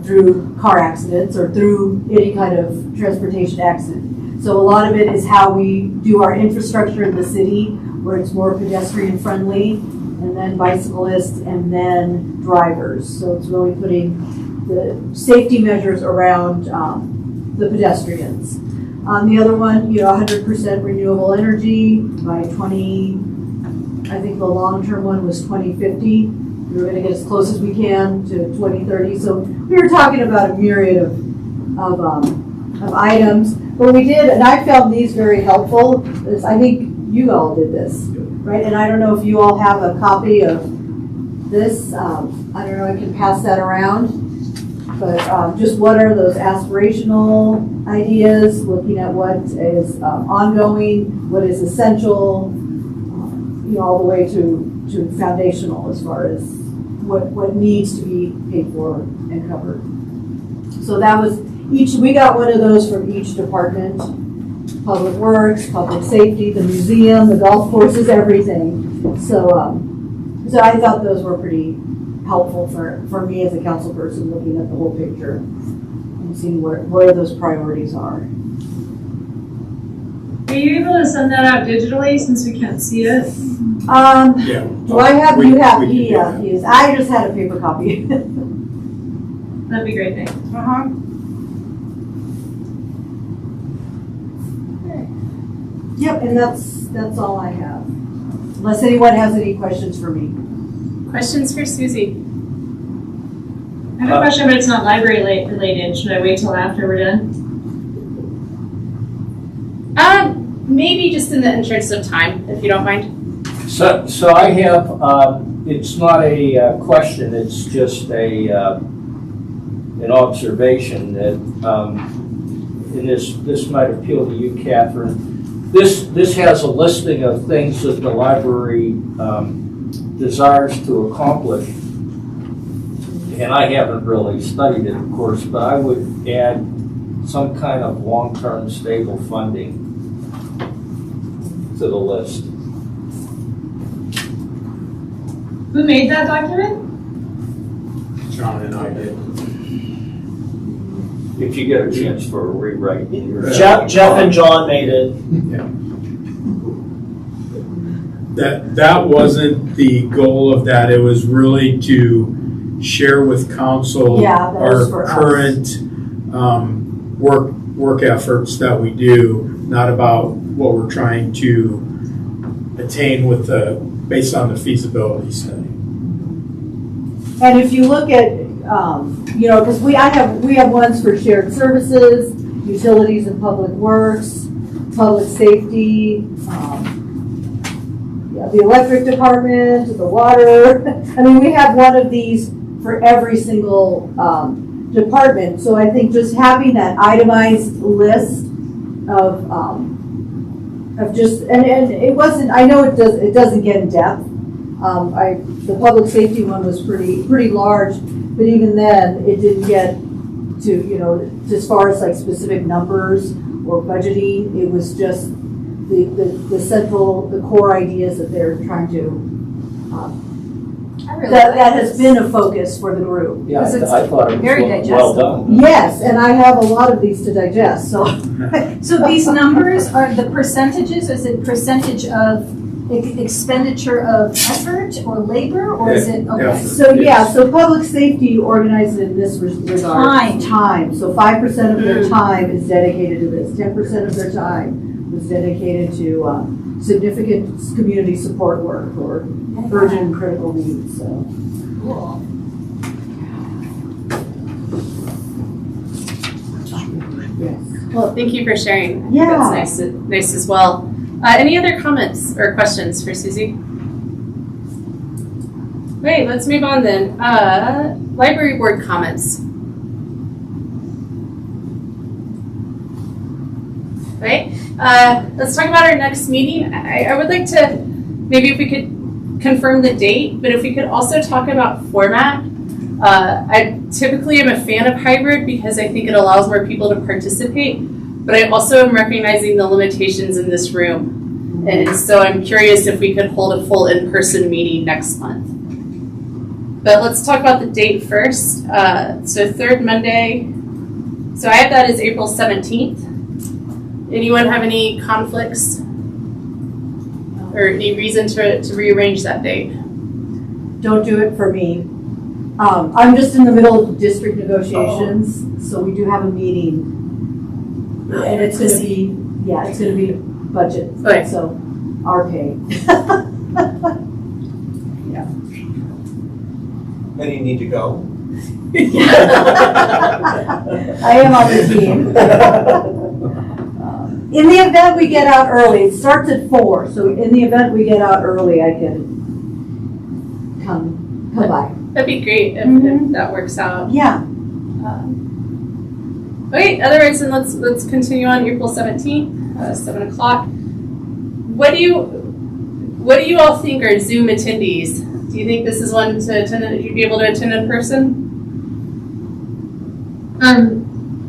through car accidents or through any kind of transportation accident. So a lot of it is how we do our infrastructure in the city where it's more pedestrian friendly, and then bicyclists and then drivers. So it's really putting the safety measures around the pedestrians. The other one, 100% renewable energy by I think the long-term one was 2050. We were going to get as close as we can to 2030. So we were talking about a myriad of items. But we did, and I found these very helpful. I think you all did this, right? And I don't know if you all have a copy of this. I don't know, I can pass that around. But just what are those aspirational ideas, looking at what is ongoing, what is essential, all the way to foundational as far as what needs to be paid for and covered. So that was we got one of those from each department: Public Works, Public Safety, the museum, the golf courses, everything. So I thought those were pretty helpful for me as a council person, looking at the whole picture and seeing where those priorities are. Are you able to send that out digitally since we can't see it? Yeah. Do I have, you have we can do that. PDFs. I just had a paper copy. That'd be great, thanks. Yep, and that's all I have. Unless anyone has any questions for me. Questions for Susie? I have a question, but it's not library related. Should I wait till after we're done? Maybe just in the interest of time, if you don't mind. So I have, it's not a question, it's just an observation that, and this might appeal to you, Catherine. This has a listing of things that the library desires to accomplish. And I haven't really studied it, of course, but I would add some kind of long-term stable funding to the list. Who made that document? John and I did. If you get a chance for a rewrite. Jeff and John made it. That wasn't the goal of that. It was really to share with council Yeah, that was for our us. current work efforts that we do, not about what we're trying to attain based on the feasibility study. And if you look at, because we have ones for shared services, utilities and public works, public safety, the electric department, the water. I mean, we have one of these for every single department. So I think just having that itemized list of just, and it wasn't, I know it doesn't get in depth. The public safety one was pretty large, but even then it didn't get to, as far as like specific numbers or budgeting. It was just the central, the core ideas that they're trying to, that has been a focus for the group. Yeah, Because it's I thought it very was well done. Yes, and I have a lot of these to digest, so. So these numbers are the percentages, is it percentage of expenditure of effort or labor, or is it, okay. Effort. So so public safety organized in this regard. Time. So 5% of their time is dedicated to this. 10% of their time was dedicated to significant community support work or urgent and critical needs. So. Cool. Yes. Well, thank you for sharing. I think Yeah. That's nice as well. Any other comments or questions for Susie? Great, let's move on then. Library board comments. let's talk about our next meeting. I would like to, maybe if we could confirm the date, but if we could also talk about format. I typically am a fan of hybrid because I think it allows more people to participate, but I also am recognizing the limitations in this room. And so I'm curious if we could hold a full in-person meeting next month. But let's talk about the date first. So third Monday, so I have that as April 17th. Anyone have any conflicts or any reason to rearrange that date? Don't do it for me. I'm just in the middle of district negotiations, so we do have a meeting. And it's gonna be, it's gonna be budget, Okay. so our pay. And you need to go. I am on the team. In the event we get out early, it starts at 4, so in the event we get out early, I can come by. That'd be great if that works out. Yeah. Okay, otherwise then let's continue on April 17th, 7 o'clock. What do you all think are Zoom attendees? Do you think this is one to attend, you'd be able to attend in person?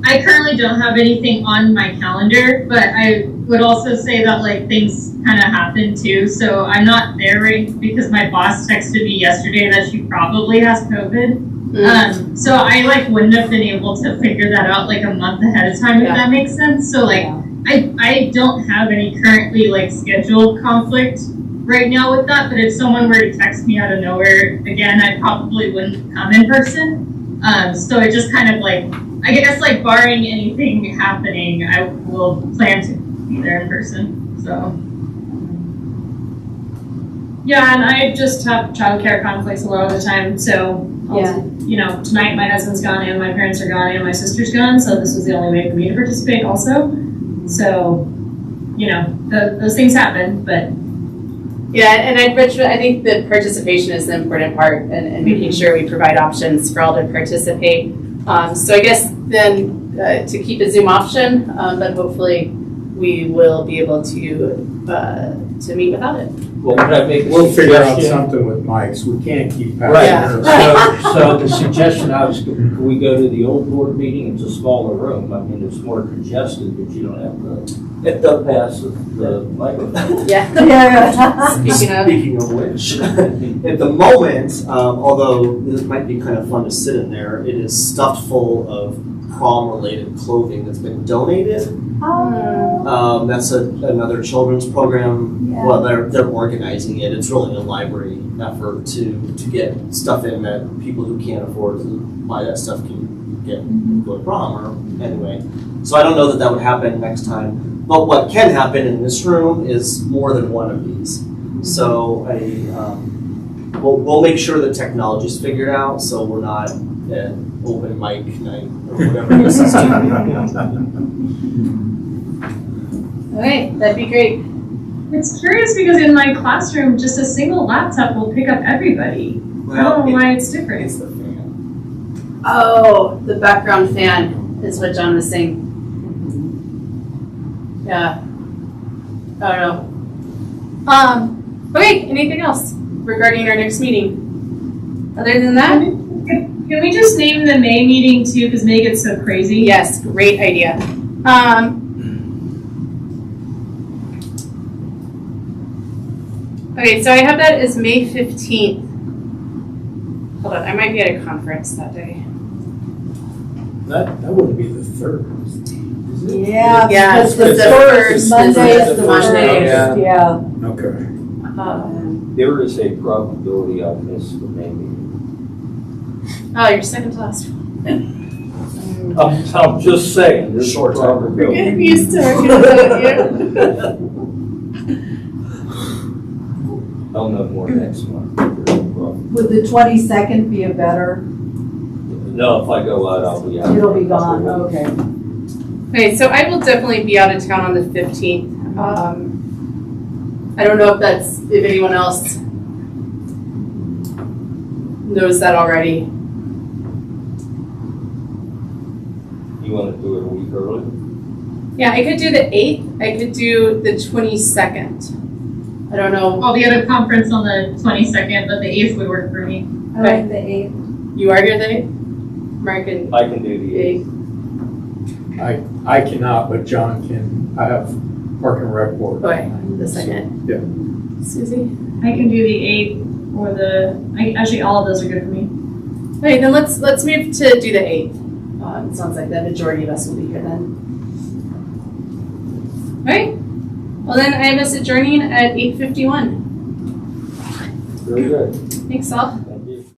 I currently don't have anything on my calendar, but I would also say that like things kind of happen too. So I'm not there right because my boss texted me yesterday that she probably has COVID. So I like wouldn't have been able to figure that out like a month ahead of time, if that makes sense. So like I don't have any currently like scheduled conflict right now with that, but if someone were to text me out of nowhere, again, I probably wouldn't come in person. So it just kind of like, I guess like barring anything happening, I will plan to be there in person, so. Yeah, and I just have childcare conflicts a lot of the time, so, you know, tonight my husband's gone and my parents are gone and my sister's gone, so this was the only way for me to participate also. So, you know, those things happen, but. Yeah, and I think the participation is the important part and making sure we provide options for all to participate. So I guess then to keep a Zoom option, but hopefully we will be able to meet without it. Well, could I make a We'll figure out suggestion? something with mics. We can't keep Right, passing. so the suggestion I was, could we go to the old board meeting? It's a smaller room. I mean, it's more congested, but you don't have to pass the microphone. Yeah. Speaking of which, at the moment, although this might be kind of fun to sit in there, it is stuffed full of prom-related clothing that's been donated. That's another children's program. Yeah. Well, they're organizing it. It's really a library effort to get stuff in that people who can't afford to buy that stuff can go to prom or anyway. So I don't know that would happen next time. But what can happen in this room is more than one of these. So we'll make sure the technology's figured out so we're not at open mic night or whatever this is. Okay, that'd be great. It's curious because in my classroom, just a single laptop will pick up everybody. I don't know why it's different. It's the fan. Oh, the background fan is what John was saying. Yeah. I don't know. Okay, anything else regarding our next meeting? Other than that? Can we just name the May meeting too, because May gets so crazy? Yes, great idea. Okay, so I have that as May 15th. Hold on, I might be at a conference that day. That wouldn't be the third. Is it? Yeah, Yeah, because the it's the first first, Monday it's is the the Monday. first, yeah. Okay. There is a probability I'll miss the May meeting. Oh, you're second to last one. I'm just saying, there's Short time. We're probability. getting used to working without you. I'll know more next month. Would the 22nd be a better? No, if I go out, I'll be out. It'll be gone, okay. Okay, so I will definitely be out of town on the 15th. I don't know if anyone else knows that already. You want to do it a week early? Yeah, I could do the 8th. I could do the 22nd. I don't know. I'll be at a conference on the 22nd, but the 8th would work for me. I like the 8th. You are here the 8th? Mark and I can do the 8th. 8th. I cannot, but John can. I have Park and Rec board. Okay, the 2nd. Yeah. Susie? I can do the 8th or actually all of those are good for me. Okay, then let's move to do the 8th. It sounds like the majority of us will be here then. All right. Well, then I have us adjourning at 8:51. Very good. Thanks all.